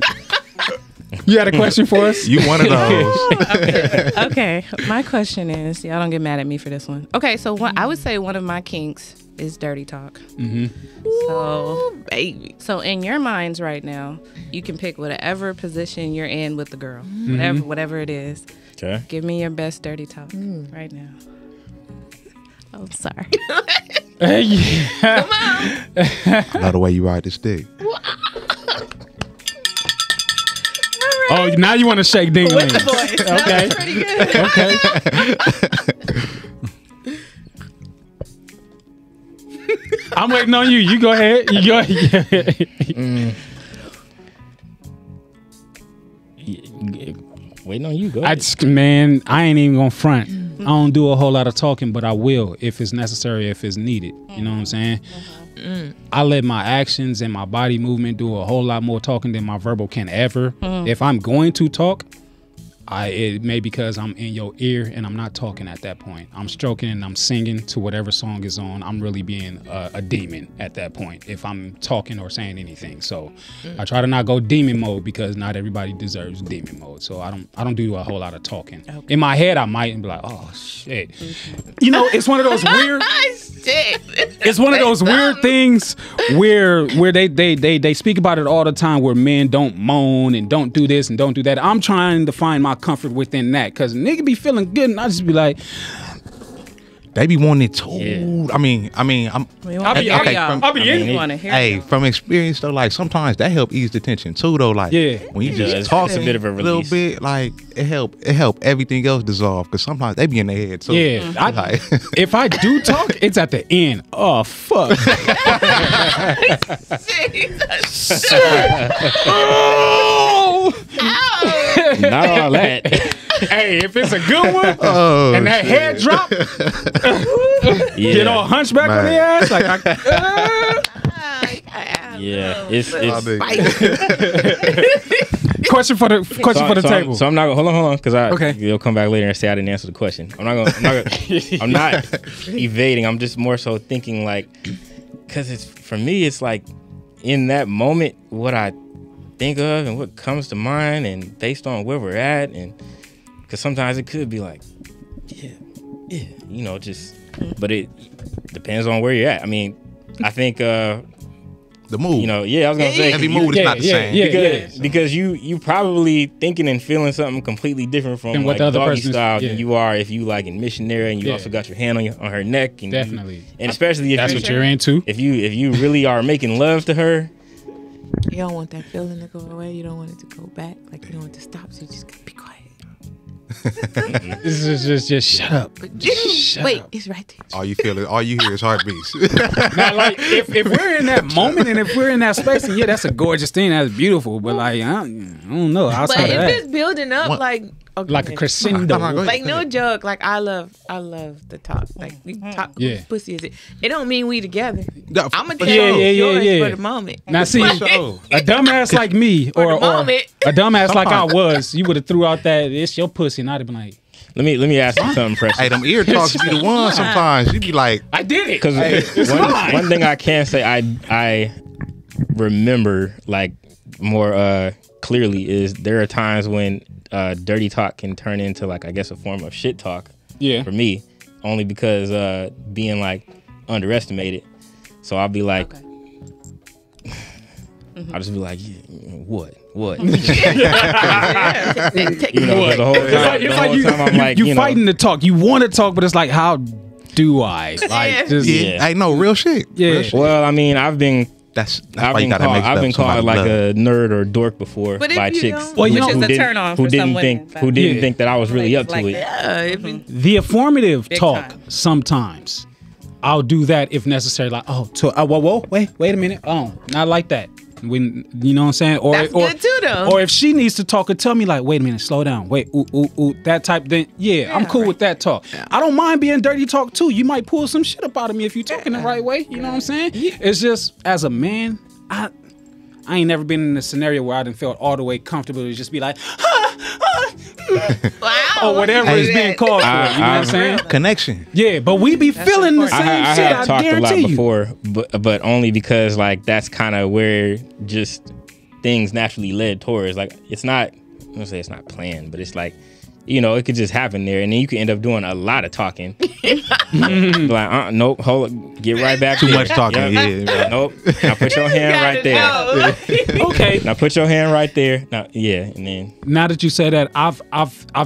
You had a question for us? you one of those. Okay. My question is, y'all don't get mad at me for this one. Okay, so I would say one of my kinks is dirty talk. So, baby. So in your minds right now, you can pick whatever position you're in with the girl, whatever it is. Okay. Give me your best dirty talk right now. Oh, sorry. I love the way you ride this dick. Oh, now you want to shake ding-a-ling. Okay. Pretty good. Okay. I'm waiting on you. You go ahead. You go ahead. Waiting on you. Go I ahead. just, man, I ain't even gonna front. I don't do a whole lot of talking, but I will if it's necessary, if it's needed. You know what I'm saying? I let my actions and my body movement do a whole lot more talking than my verbal can ever. If I'm going to talk, it may because I'm in your ear and I'm not talking at that point. I'm stroking and I'm singing to whatever song is on. I'm really being a demon at that point if I'm talking or saying anything. So I try to not go demon mode because not everybody deserves demon mode. So I don't do a whole lot of talking. In my head, I might be like, oh shit. You know, it's one of those weird. It's one of those weird things where they speak about it all the time, where men don't moan and don't do this and don't do that. I'm trying to find my comfort within that, because nigga be feeling good and I just be like, They be wanting it too. Yeah. I mean, I'll be from from experience though, like sometimes that help ease the tension too though. Like when you just talk it's a bit of a little release. bit, like it help everything else dissolve, because sometimes they be in their head too. yeah. Like, If I do talk, it's at the end. Oh fuck. Not all that. Hey, if it's a good one and that head drop, Yeah. get all hunchback on the ass, like Yeah. It's question for the table. So I'm not gonna hold on, because Okay. you'll come back later and say I didn't answer the question. I'm not evading. I'm just more so thinking like, because it's for me, it's like in that moment what I think of and what comes to mind, and based on where we're at, and because sometimes it could be like, you know, just, but it depends on where you're at. I mean, I think the mood. you know, I was gonna say every mood is not the same. because you probably thinking and feeling something completely different from Than what like the other doggy person is- style yeah. than you are if you like in missionary and you Yeah. also got your hand on her neck, and Definitely. and especially if That's you, what you're into. if you really are making love to her. You don't want that feeling to go away. You don't want it to go back. Like you don't want it to stop. So you just gotta be quiet. This is just shut up. Wait, it's right there. All you hear is heartbeats. Now, like if we're in that moment and if we're in that space, and yeah, that's a gorgeous thing, that's beautiful. But like I don't know. But Outside if of that, it's building up, like okay, like a crescendo. like no joke. Like I love the talk. Like we talk. Yeah. Whose pussy is it? It don't mean we together. No, I'm gonna for tell sure. yours for the moment. Now see, a dumbass like me or moment. a dumbass like I was, you would have threw out that it's your pussy, and I'd have been like, Let me ask you something, Precious. Hey, them ear talks be the one sometimes. You be like, I did it. Because one thing I can say I remember like more clearly is there are times when dirty talk can turn into like I guess a form of shit talk. Yeah. For me, only because being like underestimated. So I'll be like, I'll just be like, yeah, what? You know, 'cause the whole time I'm like, you fighting to talk. You want to talk, but it's like, how do I? Like, just, yeah, I know real shit. Yeah. Real shit. Well, I mean, I've been why you gotta make I've been somebody called like love. a nerd or dork before But if by you chicks. don't- Well, you know, Which is a turn on who for didn't some women. think who didn't Yeah. think that I was really up to Like it. that. the affirmative Big talk time. sometimes. I'll do that if necessary. Like, whoa, wait a minute. Oh, not like that. When you know what I'm saying, or That's good too, though. Or if she needs to talk, or tell me like, wait a minute, slow down, wait, ooh, that type. Then yeah, I'm cool with that talk. I don't mind being dirty talk too. You might pull some shit up out of me if you talking the right way. You know what I'm saying? It's just as a man, I ain't never been in a scenario where I didn't feel all the way comfortable to just be like, Wow. or whatever is being called for. You know what I'm saying? Connection. Yeah, but we be feeling the important. same I shit. have I talked a lot guarantee you. before, but only because like that's kind of where just things naturally led towards. Like it's not, I'm gonna say it's not planned, but it's like, you know, it could just happen there, and then you can end up doing a lot of talking. Like, nope, hold up, get right back. Too there. much talking. Yeah. Nope. Now put your hand right there. Okay. Now put your hand right there. Now, yeah, and then Now that you say that, I've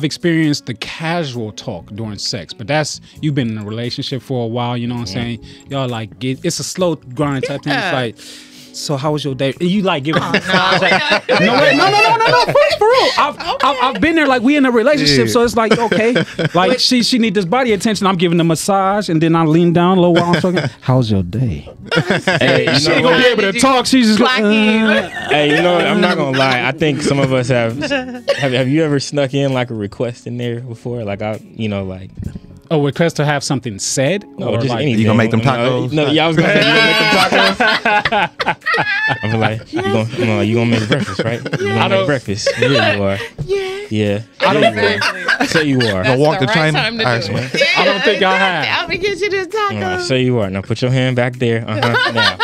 experienced the casual talk during sex, but that's you've been in a relationship for a while. You know what I'm saying? Y'all like it's a slow grind type thing. It's like, so how was your day? And you like giving. No, wait, no. For real. I've been there. Like we in a relationship, so it's like okay, like she need this body attention. I'm giving a massage, and then I lean down low while I'm talking. How's your day? hey, you She know ain't gonna be able to talk. She's just like. Hey, you know what? I'm not gonna lie. I think some of us have you ever snuck in like a request in there before? Like like Oh, request to have something said, no, or just like, anything. You gonna make them tacos? No, yeah, I was gonna say you gonna make them tacos. I'm like, you gonna make breakfast, right? You gonna make breakfast? Yeah, you are. Yeah. I don't Say you are. Gonna walk the to right China. time to All right, do so- it. I don't think I have. I'll be getting you this taco. Say you are. Now put your hand back there. Now.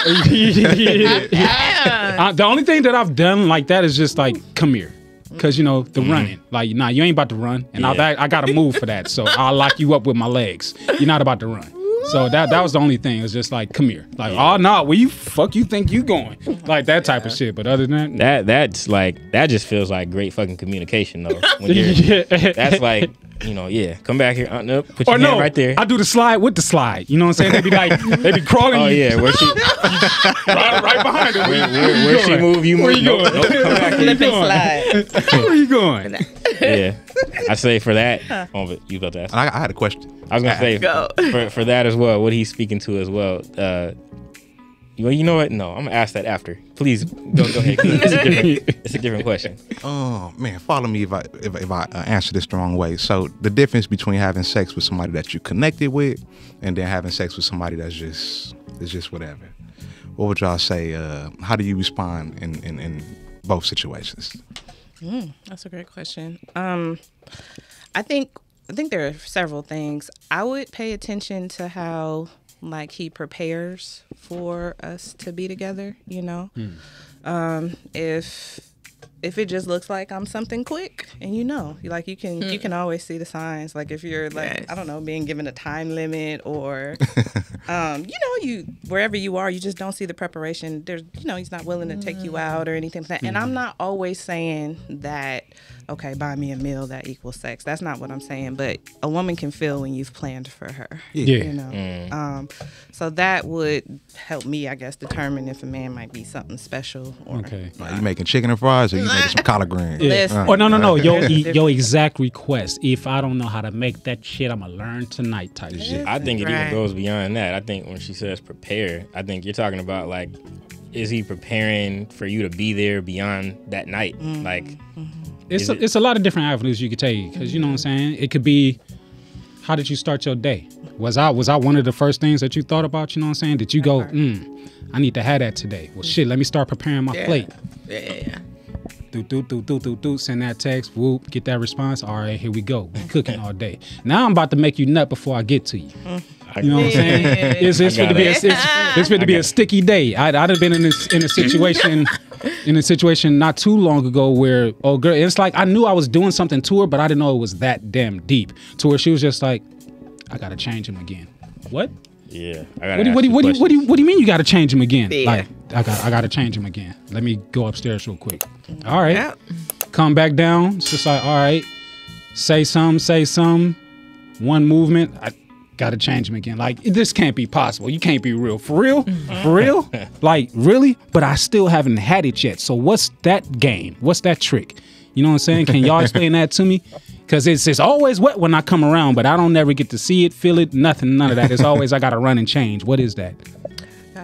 The only thing that I've done like that is just like, come here. Because, you know, the running. Like, nah, you ain't about to run. And I got to move for that. So I'll lock you up with my legs. You're not about to run. So that was the only thing. It was just like, come here. Like, oh, no, where you think you going? Like that type of shit. But other than That's like, that just feels like great fucking communication though. When you're, that's like, come back here. Nope, put your hand right there. I do the slide with the slide. You know what I'm saying? They be crawling. Oh you yeah, where she right behind her. where she move, you move. Where you Nope, going? nope, come back here. Slip and slide. Where you going? Yeah, I say for that. Oh, but you about to ask? I had a question. I was gonna say for that as well. What he's speaking to as well. Well, you know what? No, I'm gonna ask that after. Please go ahead. It's a different question. Oh man, follow me if I answer this the wrong way. So the difference between having sex with somebody that you connected with and then having sex with somebody that's just whatever. What would y'all say? How do you respond in both situations? That's a great question. I think there are several things. I would pay attention to how like he prepares for us to be together, you know. If it just looks like I'm something quick, and you can always see the signs. Like if you're like, I don't know, being given a time limit or you wherever you are, you just don't see the preparation. There's he's not willing to take you out or anything like that. And I'm not always saying that okay, buy me a meal that equals sex. That's not what I'm saying. But a woman can feel when you've planned for her. Yeah. You know. So that would help me, I guess, determine if a man might be something special. Or Okay. Like, you making chicken and fries, or you making some collard greens? Listen. Oh no. Your exact request. If I don't know how to make that shit, I'ma learn tonight type shit. I think it Right. even goes beyond that. I think when she says prepare, I think you're talking about like, is he preparing for you to be there beyond that night? Like, It's a lot of different avenues you could take, because you know what I'm saying. It could be, how did you start your day? Was I one of the first things that you thought about? You know what I'm saying? Did you go, I need to have that today? Well, shit, let me start preparing my plate. Yeah. Do, send that text, whoop, get that response. All right, here we go. We cooking all day. Now I'm about to make you nut before I get to you. You know what I'm saying? It's going to be a sticky day. I'd have been in a situation not too long ago where, oh girl, it's like I knew I was doing something to her, but I didn't know it was that damn deep. To where she was just like, I gotta change him again. What? yeah. What do you mean you gotta change him again? Yeah. Like I gotta change him again. Let me go upstairs real quick. All right. Yep. Come back down. It's just like, all right, say some. One movement. I gotta change him again. Like, this can't be possible. You can't be real. For real? For real? Like, really? But I still haven't had it yet. So what's that game? What's that trick? You know what I'm saying? Can y'all explain that to me? Because it's always wet when I come around, but I don't never get to see it, feel it, nothing, none of that. It's always I gotta run and change. What is that?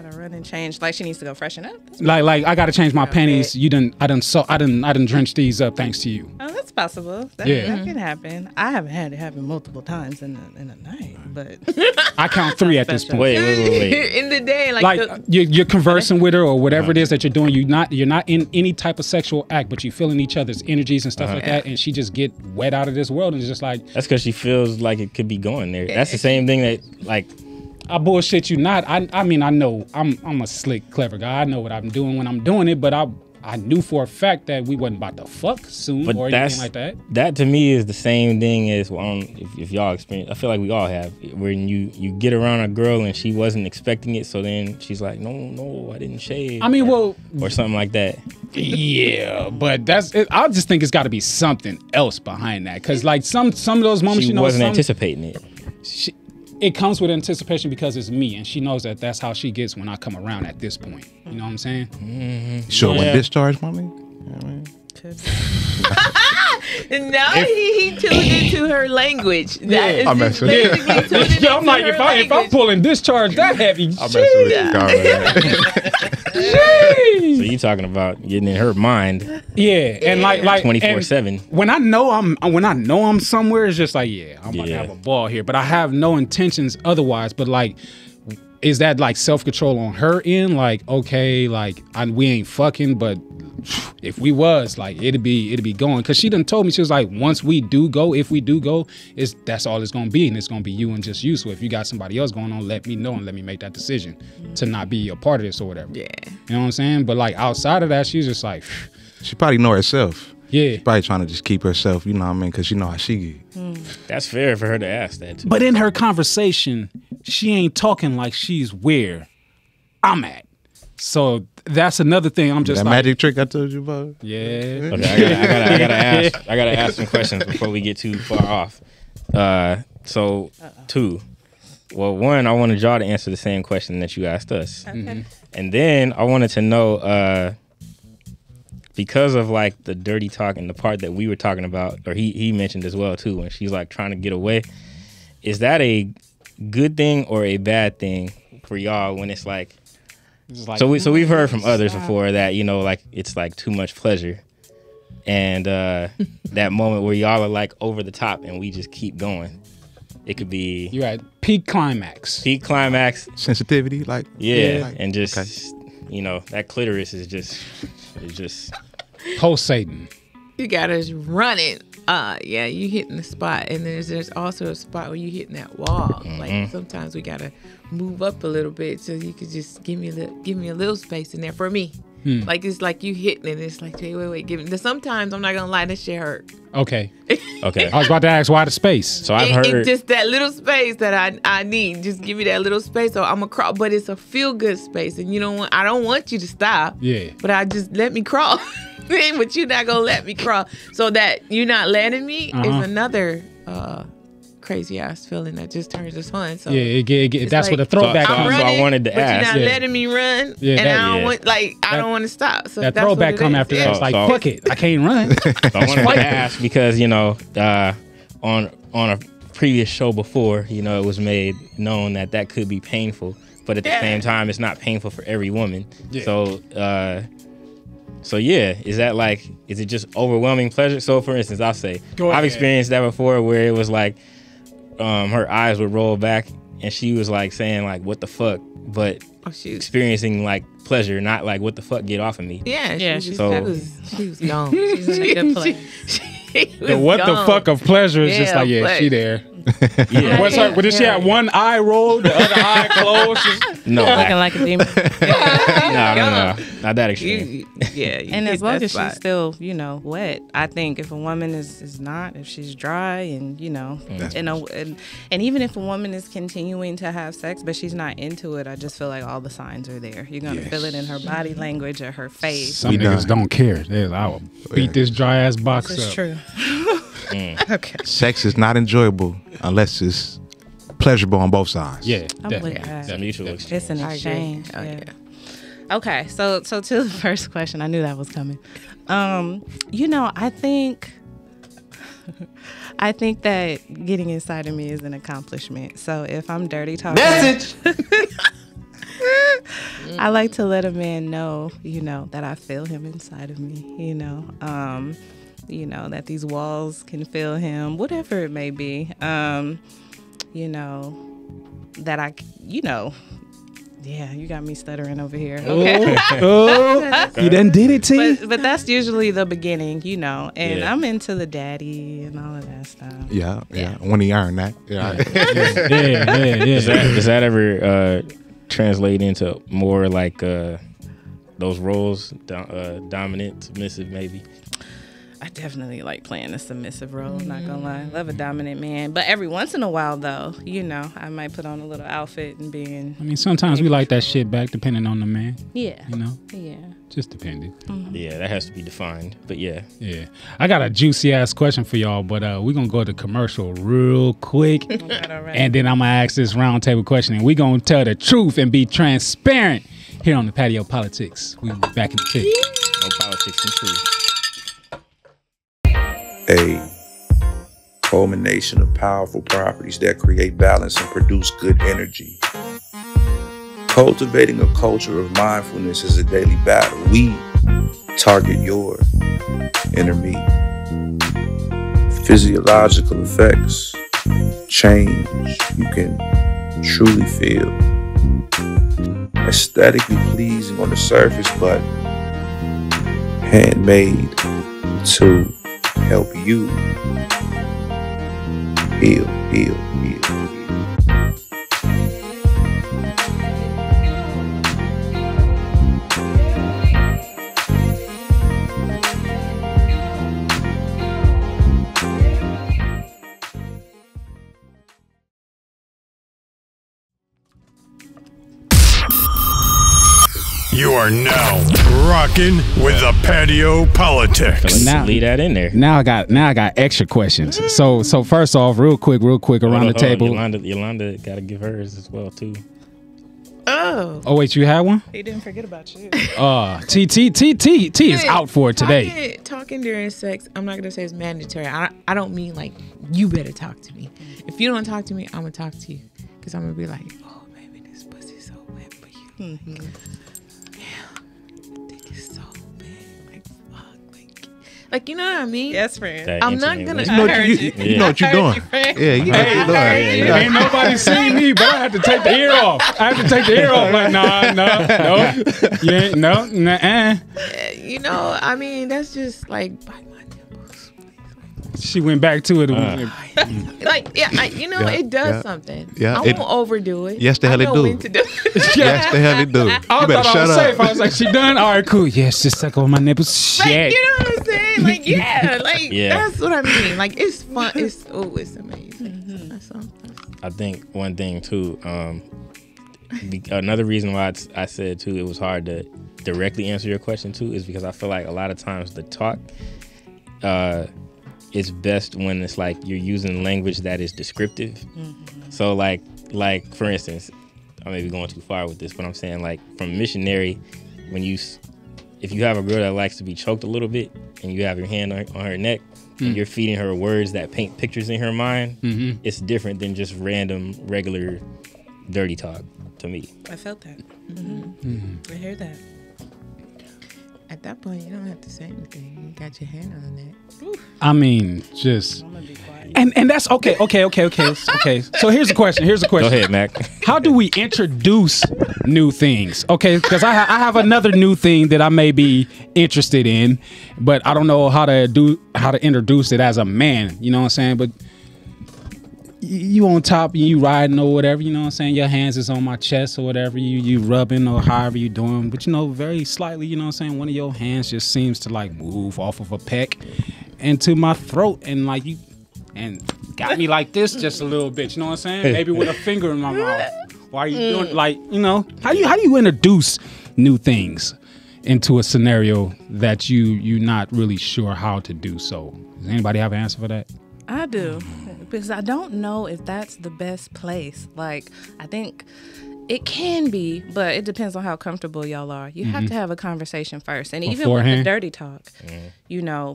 gotta run and change. Like she needs to go freshen up. Like I gotta change my panties. I done drenched these up thanks to you. Oh, that's possible. That can happen. I haven't had it happen multiple times in a night, but I count 3 at this point. Wait. In the day, Like you're conversing with her or whatever it is that you're doing. You're not in any type of sexual act, but you're feeling each other's energies and stuff like that, and she just get wet out of this world and it's just like, that's because she feels like it could be going there. That's the same thing that like. I bullshit you not. I mean, I know I'm a slick, clever guy. I know what I'm doing when I'm doing it, but I knew for a fact that we wasn't about to fuck soon But or anything like that. That to me is the same thing as if y'all experience. I feel like we all have, when you get around a girl and she wasn't expecting it, so then she's like, no, I didn't shave. I mean, or something like that. Yeah, but that's it. I just think it's got to be something else behind that, because like some of those moments, She wasn't anticipating it. It comes with anticipation because it's me, and she knows that that's how she gets when I come around at this point. You know what I'm saying? Mm-hmm. Sure, when discharged, mommy. You know what I mean? No, he tuned into her languge. That is I'm just messing with basically tuned into I'm like, her if I'm language. pulling discharge that heavy, I'm messing with you, So you talking about getting in her mind? yeah, and like 24/7. When I know I'm somewhere, it's just like, yeah, I'm about to have a ball here, but I have no intentions otherwise. But like, is that like self-control on her end? Like, okay, like we ain't fucking, but if we was, like, it'd be going, because she done told me, she was like, if we do go, that's all it's gonna be, and it's gonna be you and just you. So if you got somebody else going on, let me know and let me make that decision to not be a part of this or whatever. Yeah. You know what I'm saying? But like outside of that, she's just like, She probably know herself. yeah. She probably trying to just keep herself, you know what I mean? Because you know how she get. That's fair for her to ask that too. But in her conversation, she ain't talking like she's where I'm at. So that's another thing. I'm just That like, magic trick I told you about? yeah. Okay, I gotta ask some questions before we get too far off. So 2. Well, 1, I wanted y'all to answer the same question that you asked us, and then I wanted to know, because of like the dirty talk and the part that we were talking about, or he mentioned as well too, when she's like trying to get away, is that a good thing or a bad thing for y'all when it's like? So we've heard from others before that, you know, like it's like too much pleasure, and that moment where y'all are like over the top and we just keep going. It could be You're at peak climax. Sensitivity, like? Yeah, and just you know, that clitoris is just Pulsating. You got us running. Yeah, you hitting the spot, and there's also a spot where you hitting that wall. Like sometimes we gotta move up a little bit so you could just give me a little space in there for me. Like it's like you hitting it. It's like, hey, wait, give me. Sometimes I'm not gonna lie, that shit hurt. Okay. okay. I was about to ask why the space. So I've heard It's just that little space that I need. Just give me that little space, so I'm gonna crawl. But it's a feel good space, and I don't want you to stop. Yeah. But I just let me crawl. but you're not gonna let me crawl. So that you're not letting me is another crazy ass feeling that just turns us on. So yeah, that's like, what the throwback so comes. I wanted to but ask. you're not letting me run, and I don't want I don't want to stop. So That that's throwback what it come is. after Yeah. that. It's like, fuck it, I can't run. So I wanted to ask because, you know, on a previous show before, you know, it was made known that could be painful, but at the same time, it's not painful for every woman. Yeah. So yeah, is it just overwhelming pleasure? So for instance, I'll say I've experienced that before, where it was like her eyes would roll back and she was like saying like, what the fuck, but experiencing like pleasure, not like, what the fuck, get off of me. Yeah, she was gone. She's in a good place. The what the fuck of pleasure is just like, she there. Yeah. What's her? Did she have one eye rolled, the other eye closed? No, Looking like a demon. no, not that extreme. And as long as she's still, you know, wet, I think if a woman is not, if she's dry and, you know, and even if a woman is continuing to have sex but she's not into it, I just feel like all the signs are there. You're gonna feel it in her body language or her face. Some niggas don't care. I will beat this dry ass box This is up. true. Okay. Sex is not enjoyable unless it's pleasurable on both sides. Yeah, I'm definitely. with that. It's a mutual exchange. It's an exchange. Oh, yeah. Okay, so to the first question, I knew that was coming. You know, I think that getting inside of me is an accomplishment. So if I'm dirty talking, I like to let a man know, you know, that I feel him inside of me. You know, that these walls can feel him, whatever it may be. You know, that yeah, you got me stuttering over here. Okay. You done did it, T? But that's usually the beginning, you know. And I'm into the daddy and all of that stuff. Yeah. When he earned that. Yeah. Does that ever translate into more like those roles, dominant, submissive, maybe? I definitely like playing a submissive role, not gonna lie. Love a dominant man. But every once in a while, though, you know, I might put on a little outfit and being... I mean, sometimes we like that shit back depending on the man. Yeah. You know? Yeah. Just depending. Mm-hmm. Yeah, that has to be defined. But yeah. Yeah. I got a juicy ass question for y'all, but we're going to go to commercial real quick. All right. And then I'm going to ask this round table question. And we're going to tell the truth and be transparent here on the Patio Politics. We'll be back in the tick. No politics and truth. A culmination of powerful properties that create balance and produce good energy. Cultivating a culture of mindfulness is a daily battle. We target your inner me. Physiological effects, change you can truly feel. Aesthetically pleasing on the surface, but handmade to help you heal. You are now rocking with the Patio Politics. Now- Leave that in there. Now I got extra questions. So first off, real quick around the table. Yolanda got to give hers as well too. Oh. Oh wait, you had one? He didn't forget about you. T is out for it today. Talking during sex, I'm not gonna say it's mandatory. I don't mean like you better talk to me. If you don't talk to me, I'm gonna talk to you because I'm gonna be like, oh baby, this pussy's so wet for you. Mm-hmm. Dick is so big, like fuck, like you know what I mean? Yes, friend. That I'm not intimate gonna. with- I heard you. You know what you're doing. Yeah, you know what you're doing. Yeah, ain't nobody seen me, but I had to take the ear off. Like, no. You know, I mean, that's just like bite my nipples. She went back to it. Like, it does something. Yeah, I it- won't overdo it. Yes, the hell I it know do. when to do it. Yes, the hell it do. You I better thought I shut was up. safe. I was like, she done? All right, cool. Yes, just suck on my nipples. Like, Shit. you know what I'm saying? Like, yeah, like Yeah. that's what I mean. Like, it's fun. It's amazing. That's all. I think one thing too, another reason why I said too, it was hard to directly answer your question too is because I feel like a lot of times the talk is best when it's like you're using language that is descriptive. Mm-hmm. So like for instance, I may be going too far with this, but I'm saying like from missionary, if you have a girl that likes to be choked a little bit and you have your hand on her neck and you're feeding her words that paint pictures in her mind, it's different than just random, regular, dirty talk to me. I felt that. I heard that. At that point, you don't have to say anything. You got your hand on the neck. I mean, just I'm gonna be quiet. and that's okay. So here's the question. Go ahead, Mac. How do we introduce new things? Okay, because I have another new thing that I may be interested in, but I don't know how to introduce it as a man. You know what I'm saying? But you on top, you riding or whatever, you know what I'm saying? Your hands is on my chest or whatever, you rubbing or however you doing. But, very slightly, you know what I'm saying? One of your hands just seems to like move off of a peck into my throat and like and got me like this just a little bit, you know what I'm saying? Maybe with a finger in my mouth. Why are you doing how do you introduce new things into a scenario that you're not really sure how to do so? Does anybody have an answer for that? I do, because I don't know if that's the best place. Like, I think it can be, but it depends on how comfortable y'all are. You have to have a conversation first. And even with the dirty talk,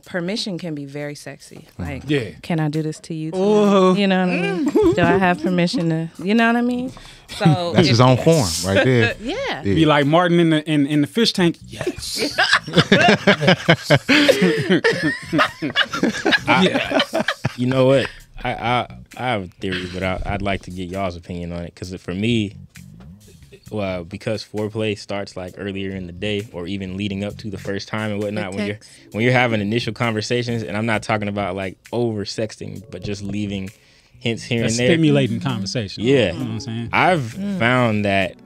permission can be very sexy. Like, can I do this to you tonight? You know what I mean? Do I have permission to, you know what I mean? So that's his own form right there. Yeah. Be like Martin in the fish tank. Yes. You know what? I have a theory, but I'd like to get y'all's opinion on it. Because for me, because foreplay starts like earlier in the day or even leading up to the first time and whatnot, when you're having initial conversations, and I'm not talking about like over sexting, but just leaving hints here and there. Stimulating conversation. Yeah. You know what I'm saying? I've found that,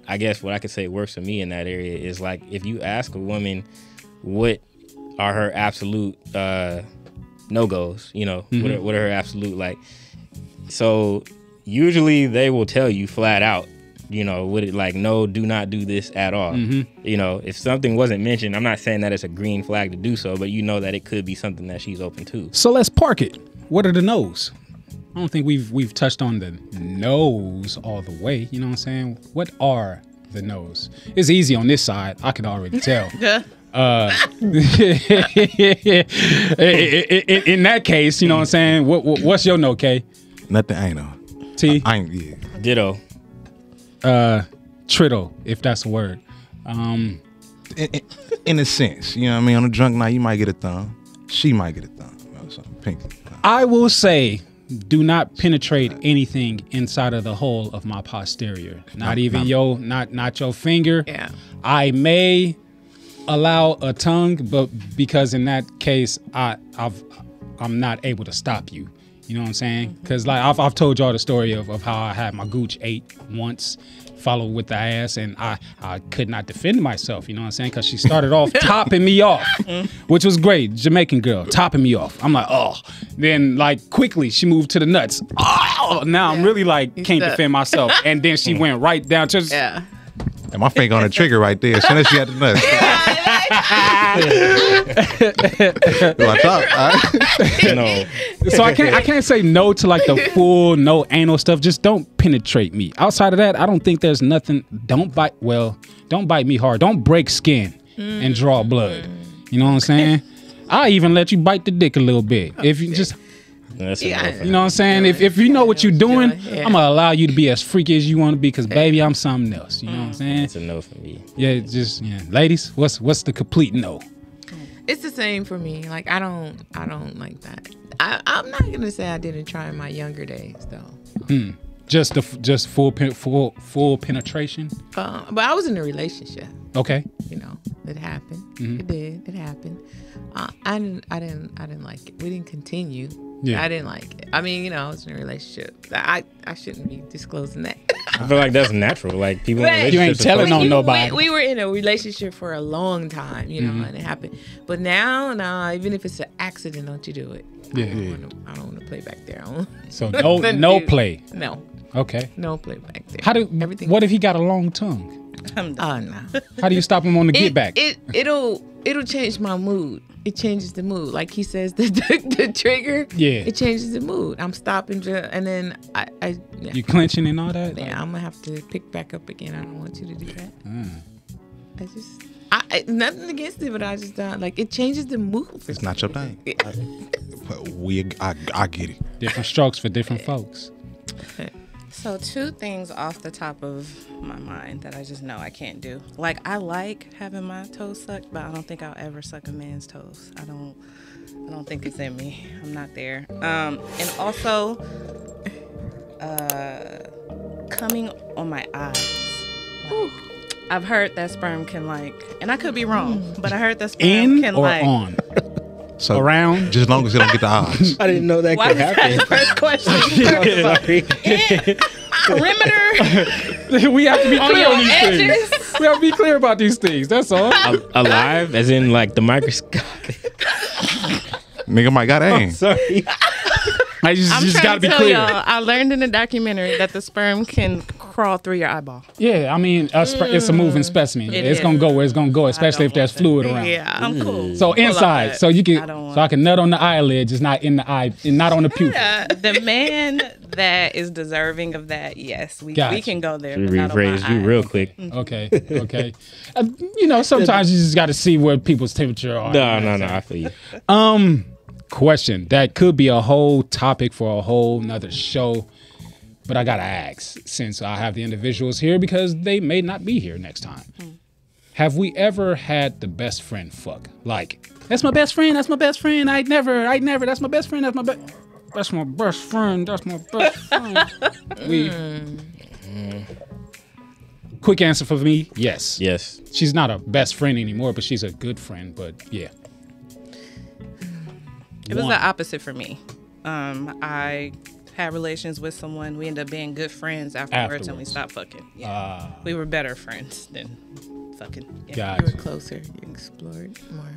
I guess what I could say works for me in that area is like if you ask a woman what are her absolute no-goes, what are her absolute like. So usually they will tell you flat out, would it like, no, do not do this at all. If something wasn't mentioned, I'm not saying that it's a green flag to do so, but that it could be something that she's open to. So let's park it. What are the no's? I don't think we've touched on the no's all the way. You know what I'm saying? What are the no's? It's easy on this side. I can already tell. In that case, you know what I'm saying? What's your no, K? Nothing, I ain't know. T? I ain't, yeah. Ditto. Triddle, if that's a word. In a sense, you know what I mean? On a drunk night, you might get a thumb. She might get a thumb. Something pinky. I will say, do not penetrate anything inside of the whole of my posterior. Not your finger. Yeah. I may allow a tongue, but because in that case, I'm not able to stop you. You know what I'm saying? Because like I've told y'all the story of how I had my gooch ate once, followed with the ass, and I could not defend myself. You know what I'm saying? Because she started off topping me off, which was great. Jamaican girl topping me off. I'm like, oh. Then like quickly she moved to the nuts. Oh, now I'm really like can't defend myself. And then she went right down to and my finger on the trigger right there. As soon as she had the nuts. No. So I can't say no to like the full no anal stuff. Just don't penetrate me. Outside of that, I don't think there's nothing. Don't bite me hard. Don't break skin and draw blood. You know what I'm saying? I'll even let you bite the dick a little bit. If you just You know what I'm saying? If you know what you're doing, I'm gonna allow you to be as freaky as you want to be, because baby, I'm something else. You know what I'm saying? It's a no for me. Yeah, ladies, what's the complete no? It's the same for me. Like I don't like that. I'm not gonna say I didn't try in my younger days though. Just full penetration. But I was in a relationship. Okay. It happened. It happened. I didn't like it. We didn't continue. Yeah. I didn't like it. I mean, I was in a relationship. I shouldn't be disclosing that. I feel like that's natural. Like people in relationships. You ain't telling on nobody. We were in a relationship for a long time, and it happened. But now, even if it's an accident, don't you do it. Yeah. I don't want to play back there. So no play. No. Okay. No play back there. What if he got a long tongue? I'm done. Oh no. How do you stop him on the get back? It'll change my mood. It changes the mood. Like he says, the trigger. Yeah. It changes the mood. I'm stopping, and then I yeah. You clenching and all that? Yeah, I'm gonna have to pick back up again. I don't want you to do that. I nothing against it, but I just don't like. It changes the mood. It's not your thing. I get it. Different strokes for different folks. So 2 things off the top of my mind that I just know I can't do. Like, I like having my toes sucked, but I don't think I'll ever suck a man's toes. I don't think it's in me. I'm not there. And also, coming on my eyes. Like, I've heard that sperm can and I could be wrong, but I heard that sperm In can or on? So Around? just as long as it don't get the eyes. I didn't know that Why could was happen. that the first question? We Perimeter have to be on clear your on these things. edges. We have to be clear about these things. That's all. Alive, as in like the microscope. Nigga might got aim. Sorry. I just I'm gotta trying be to tell clear. y'all, I learned in the documentary that the sperm can crawl through your eyeball. Yeah, I mean, it's a moving specimen. It It's is. gonna go where it's gonna go, especially if there's fluid around. Yeah, I'm cool. So inside, that. so you I can, don't so I want- can nut on the eyelid, just not in the eye, and not on the pupil. The man that is deserving of that, yes, we Gotcha. can go there. We but not on my rephrased you eye. real quick. Okay. Sometimes you just got to see where people's temperature are. No, I feel you. Question that could be a whole topic for a whole nother show, but I gotta ask since I have the individuals here because they may not be here next time. Have we ever had the best friend fuck? Like, that's my best friend. That's my best friend. I'd never. That's my best friend. That's my best friend. That's my best friend. Quick answer for me: yes. Yes. She's not a best friend anymore, but she's a good friend. But yeah. It was the opposite for me. I had relations with someone. We ended up being good friends afterwards. And we stopped fucking. Yeah. We were better friends than fucking. Yeah. Gotcha. You were closer. You explored more.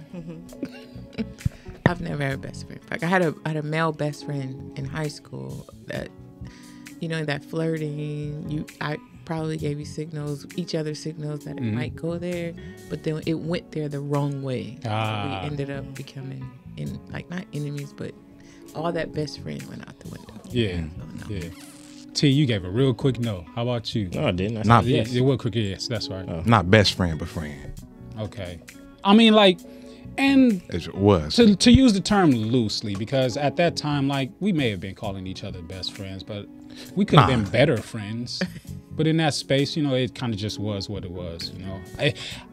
I've never had a best friend. Like I had a male best friend in high school that, that flirting. I probably gave you each other signals that it might go there, but then it went there the wrong way. We ended up becoming not enemies, but all that best friend went out the window. Yeah. So, no. Yeah. T, you gave a real quick no. How about you? No, I didn't. I Not said yes. It was quick yes. That's right. Not best friend, but friend. Okay. I mean, and It was. to use the term loosely, because at that time, we may have been calling each other best friends, but we could have been better friends. But in that space, it kind of just was what it was,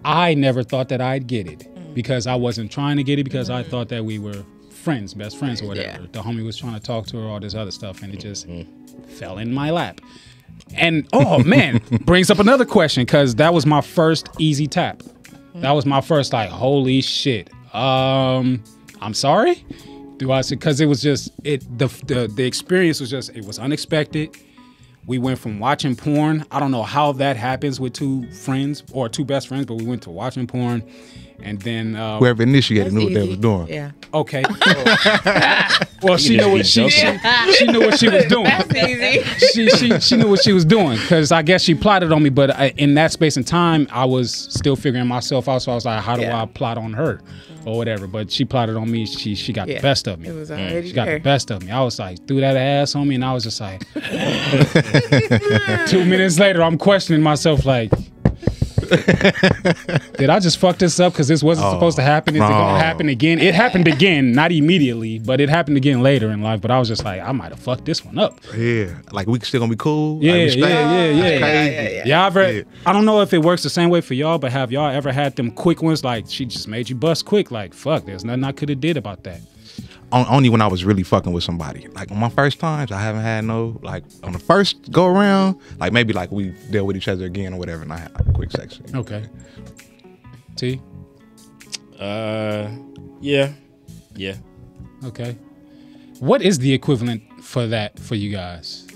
I never thought that I'd get it because I wasn't trying to get it because I thought that we were friends, best friends or whatever. Yeah. The homie was trying to talk to her, all this other stuff, and it just fell in my lap. And, oh, man, brings up another question because that was my first easy tap. That was my first, holy shit. I'm sorry? Do I say, because it was just, the experience was just, it was unexpected. We went from watching porn. I don't know how that happens with two friends or two best friends, but we went to watching porn. And then whoever initiated knew what they was doing. Yeah. Okay. Well, she knew what she knew what she was doing. That's easy. She knew what she was doing because I guess she plotted on me. But in that space and time, I was still figuring myself out. So I was like, how do I plot on her or whatever? But she plotted on me. She got the best of me. It was already She got the best of me. I was like, threw that ass on me, and I was just like, 2 minutes later, I'm questioning myself like, did I just fuck this up because this wasn't supposed to happen? Is it gonna happen again? It happened again, not immediately, but it happened again later in life. But I was just like, I might have fucked this one up. Yeah, we still gonna be cool. Yeah, we yeah. Y'all ever? I don't know if it works the same way for y'all, but have y'all ever had them quick ones? Like she just made you bust quick. Like fuck, there's nothing I could have did about that. Only when I was really fucking with somebody. Like on my first times, I haven't had no on the first go around. Maybe we deal with each other again or whatever, and I had a quick sex. Okay. T. Yeah. Okay. What is the equivalent for that for you guys?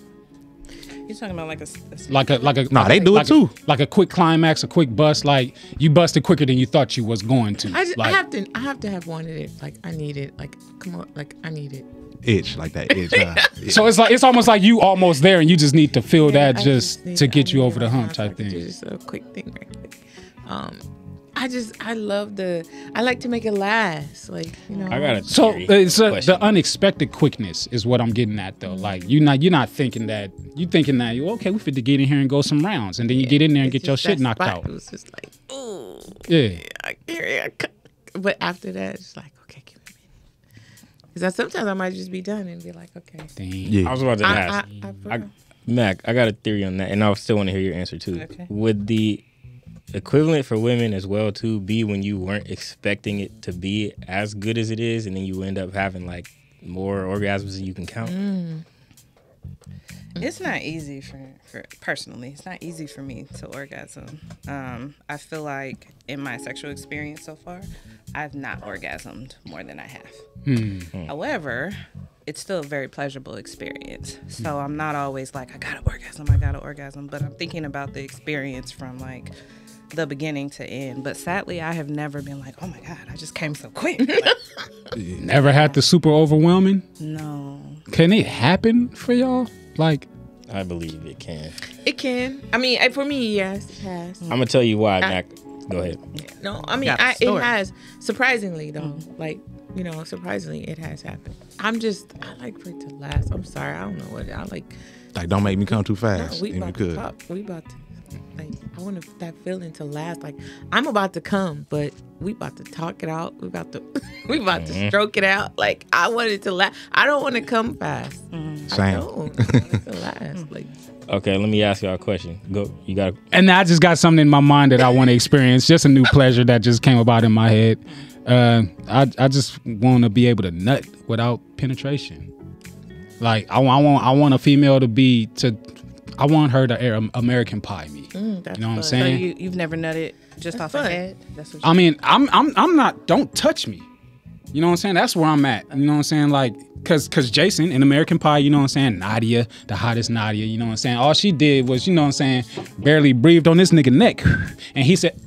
You're talking about like a No, they do it too. Like a quick climax, a quick bust. Like you busted quicker than you thought you was going to. I like, have to have wanted it. Like I need it. Like come on. Like I need it. Itch like that itch. So it's almost like you almost there, and you just need to feel that I just need- to I get you need over it the right hump now, so I type can do thing. Just a quick thing right quick. I love I like to make it last. Like, you know. I got a So theory the question. unexpected quickness is what I'm getting at though. Like you're not thinking that okay, we fit to get in here and go some rounds, and then you get in there and It's get your just shit that knocked spot. out. It was just like, ooh. Yeah. I can't hear it. But after that, it's like, okay, give me a minute. Because sometimes I might just be done and be like, okay. Dang. Yeah. I was about to ask. Mac, I got a theory on that, and I still want to hear your answer too. Okay. Would the equivalent for women as well too be when you weren't expecting it to be as good as it is, and then you end up having like more orgasms than you can count? It's not easy for personally. It's not easy for me to orgasm. I feel like in my sexual experience so far, I've not orgasmed more than I have. However, it's still a very pleasurable experience. So I'm not always like, I gotta orgasm. But I'm thinking about the experience from like the beginning to end. But sadly, I have never been like, oh my God, I just came so quick. Never had the super overwhelming? No. Can it happen for y'all? Like I believe it can. It can. I mean, for me, yes, it has. I'm gonna tell you why, Mac. Go ahead. No, I mean, Got a it story. has. Surprisingly, though, like, you know, surprisingly, it has happened. I like for it to last. I'm sorry. I don't know what I like. Like, don't make me come too No, fast. we if you about to could. talk. We about to, like, I want that feeling to last. Like, I'm about to come, but we about to talk it out. We about to stroke it out. Like, I want it to last. I don't want to come fast. I Same. don't. I want it to last. Like, Okay, let me ask y'all a question. Go. You got. and I just got something in my mind that I want to experience. Just a new pleasure that just came about in my head. I just want to be able to nut without penetration. Like I want a female I want her to American Pie me. that's You know what I'm fun. So saying? you've never nutted just off the fun. head? That's what I mean, I'm not. Don't touch me. You know what I'm saying? That's where I'm at. You know what I'm saying? Like, cause Jason in American Pie, you know what I'm saying? Nadia, the hottest Nadia. You know what I'm saying? All she did was, you know what I'm saying, barely breathed on this nigga neck, and he said,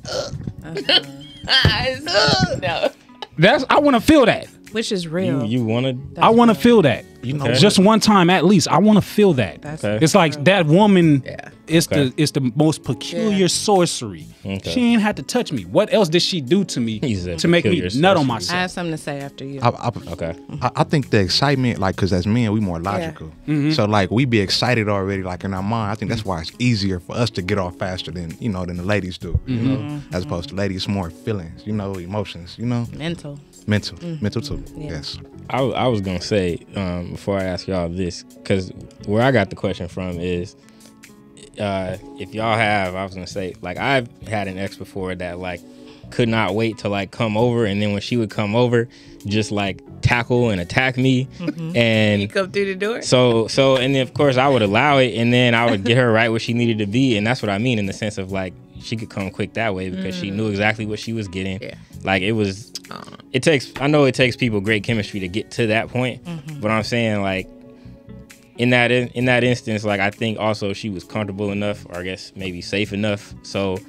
No. "That's I want to feel that. Which is real. You wanna? I want to feel that. You know, Okay. Just one time at least. I want to feel that. That's Okay. It's like that woman. Yeah. It's Okay. the most peculiar Yeah. sorcery. Okay. She ain't had to touch me. What else did she do to me He said to make me peculiar nut on sorcery. I myself? have something to say after you. Okay. I think the excitement, like, because as men, we more logical. So, like, we be excited already, like, in our mind. I think that's why it's easier for us to get off faster than, you know, than the ladies do, you know, as opposed to ladies, more feelings, you know, emotions, you know, Mental. mental too. Yes. I was gonna say before I ask y'all this, because where I got the question from is, if y'all have, I was gonna say, like, I've had an ex before that like could not wait to like come over, and then when she would come over, just like tackle and attack me, and You come through the door. so and then of course I would allow it, and then I would get her right where she needed to be, and that's what I mean in the sense of like she could come quick that way because she knew exactly what she was getting. Yeah. Like it was. I know it takes people great chemistry to get to that point, but I'm saying like in that instance, like I think also she was comfortable enough, or I guess maybe safe enough. So,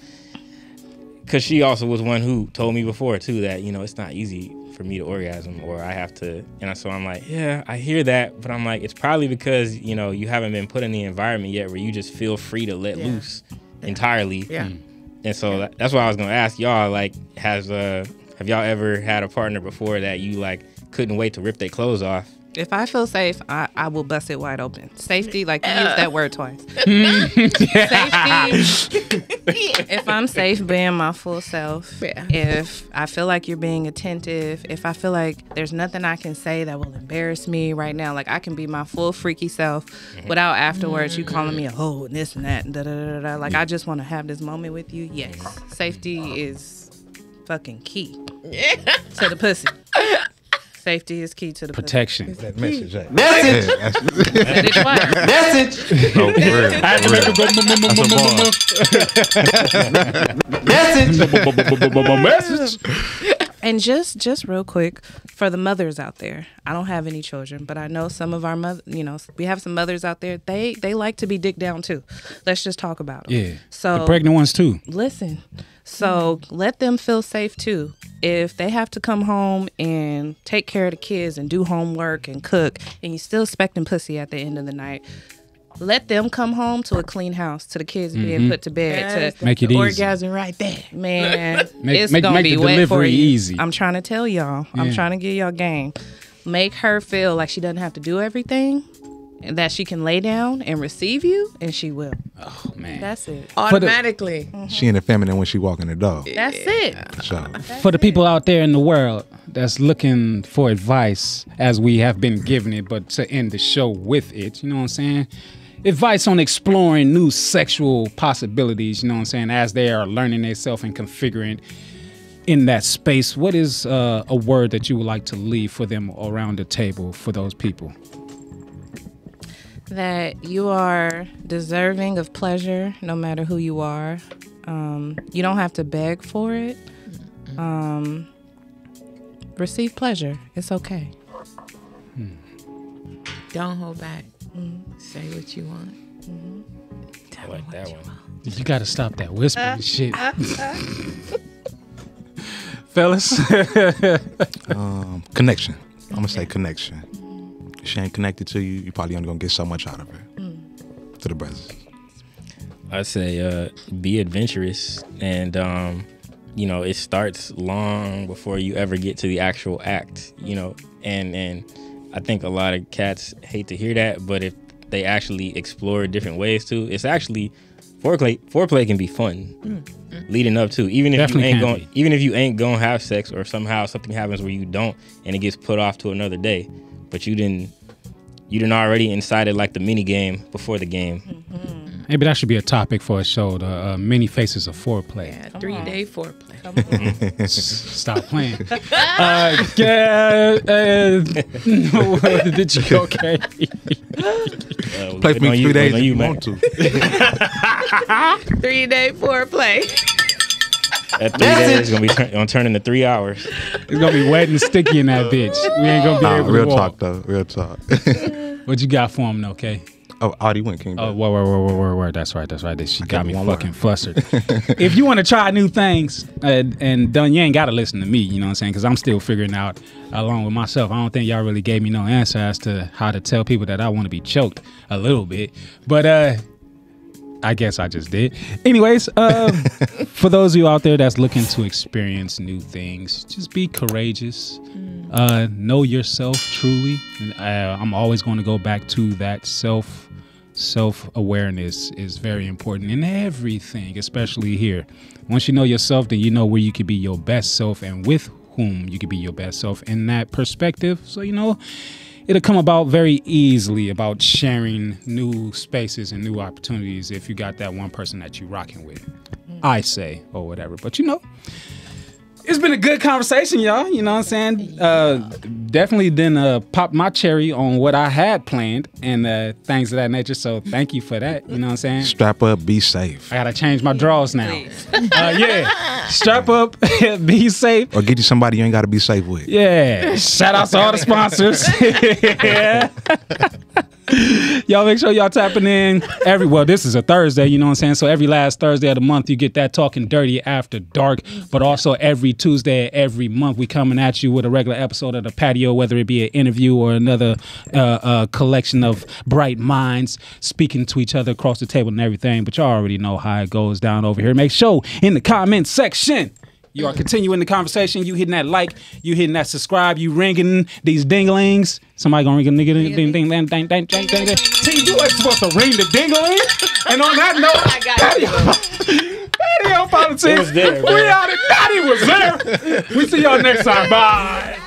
because she also was one who told me before too that, you know, it's not easy for me to orgasm, or I have to, and so I'm like, yeah, I hear that, but I'm like, it's probably because, you know, you haven't been put in the environment yet where you just feel free to let loose entirely. Yeah. And so that's why I was gonna ask y'all, like, have y'all ever had a partner before that you like couldn't wait to rip their clothes off? If I feel safe, I will bust it wide open. Safety, like you used that word twice. Safety. If I'm safe being my full self, Yeah. if I feel like you're being attentive, if I feel like there's nothing I can say that will embarrass me right now, like I can be my full freaky self without afterwards you calling me a hoe and this and that and da da da da. Like I just want to have this moment with you. Yes, safety is fucking key to the pussy. Safety is key to the Protection. That message. Hey. Message. Yeah, that's, pussy. Said it twice. Message. oh, for real. I had to make That's a bar. a Message. message. And just real quick, for the mothers out there, I don't have any children, but I know some of our we have some mothers out there. They like to be dicked down too. Let's just talk about them. Yeah. So the pregnant ones too. Listen. So let them feel safe too. If they have to come home and take care of the kids and do homework and cook, and you still expecting pussy at the end of the night, let them come home to a clean house, to the kids being put to bed, to make it easy. Orgasm right there. Man, Make it's gonna the be wet for delivery you. easy. I'm trying to tell y'all. I'm trying to get y'all game. Make her feel like she doesn't have to do everything, and that she can lay down and receive you, and she will. Oh man, That's it. Automatically. She ain't feminine when she walking the dog. That's it. So for the people out there in the world that's looking for advice, as we have been giving it, but to end the show with it, you know what I'm saying? Advice on exploring new sexual possibilities, you know what I'm saying, as they are learning themselves and configuring in that space. What is a word that you would like to leave for them around the table for those people? That you are deserving of pleasure no matter who you are. You don't have to beg for it. Receive pleasure. It's okay. Don't hold back. Say what you want. I like that one. You got to stop that whispering shit. Fellas? connection. I'm gonna say connection. If she ain't connected to you, you probably only gonna get so much out of her. To the brothers. I say be adventurous, and it starts long before you ever get to the actual act. And I think a lot of cats hate to hear that, but if they actually explore different ways too, it's actually foreplay can be fun leading up to, even if you ain't gonna have sex, or somehow something happens where you don't and it gets put off to another day, but you didn't already incited like the mini game before the game. Maybe that should be a topic for a show, the many faces of foreplay. Yeah, 3-day foreplay. Stop playing. Did you go, okay? Play for me 3 days if you want to. 3-day foreplay. That 3 days is gonna turn into 3 hours. It's gonna be wet and sticky in that bitch. We ain't gonna be able to real walk. talk though. Real talk. What you got for him, though, okay? Oh, Audie went King. Oh, word. That's right. She got me fucking flustered. If you want to try new things, and Dunn, you ain't got to listen to me, you know what I'm saying? Because I'm still figuring out along with myself. I don't think y'all really gave me no answer as to how to tell people that I want to be choked a little bit. But I guess I just did. Anyways, for those of you out there that's looking to experience new things, just be courageous. Know yourself truly. I'm always going to go back to that self-awareness is very important in everything, especially here. Once you know yourself, then you know where you could be your best self and with whom you could be your best self in that perspective. So, it'll come about very easily about sharing new spaces and new opportunities if you got that one person that you rocking with, I say, or whatever. But it's been a good conversation, y'all. You know what I'm saying? Definitely didn't pop my cherry on what I had planned and things of that nature. So thank you for that. You know what I'm saying? Strap up, be safe. I got to change my drawers now. Yeah. Strap up, be safe. Or get you somebody you ain't got to be safe with. Yeah. Shout out to all the sponsors. Yeah. Y'all make sure y'all tapping in this is a Thursday, you know what I'm saying? So every last Thursday of the month, you get that Talking Dirty After Dark. But also every Tuesday, every month, we coming at you with a regular episode of The Patio, whether it be an interview or another collection of bright minds speaking to each other across the table and everything. But y'all already know how it goes down over here. Make sure in the comment section you are continuing the conversation. You hitting that like, you hitting that subscribe, you ringing these dinglings. Somebody gonna ring a nigga ding ding ding ding ding ding ding ding. See, you ain't supposed to ring the dingling. And on that note, Patio Politics. It was there, we out. Daddy was there. We see y'all next time. Bye.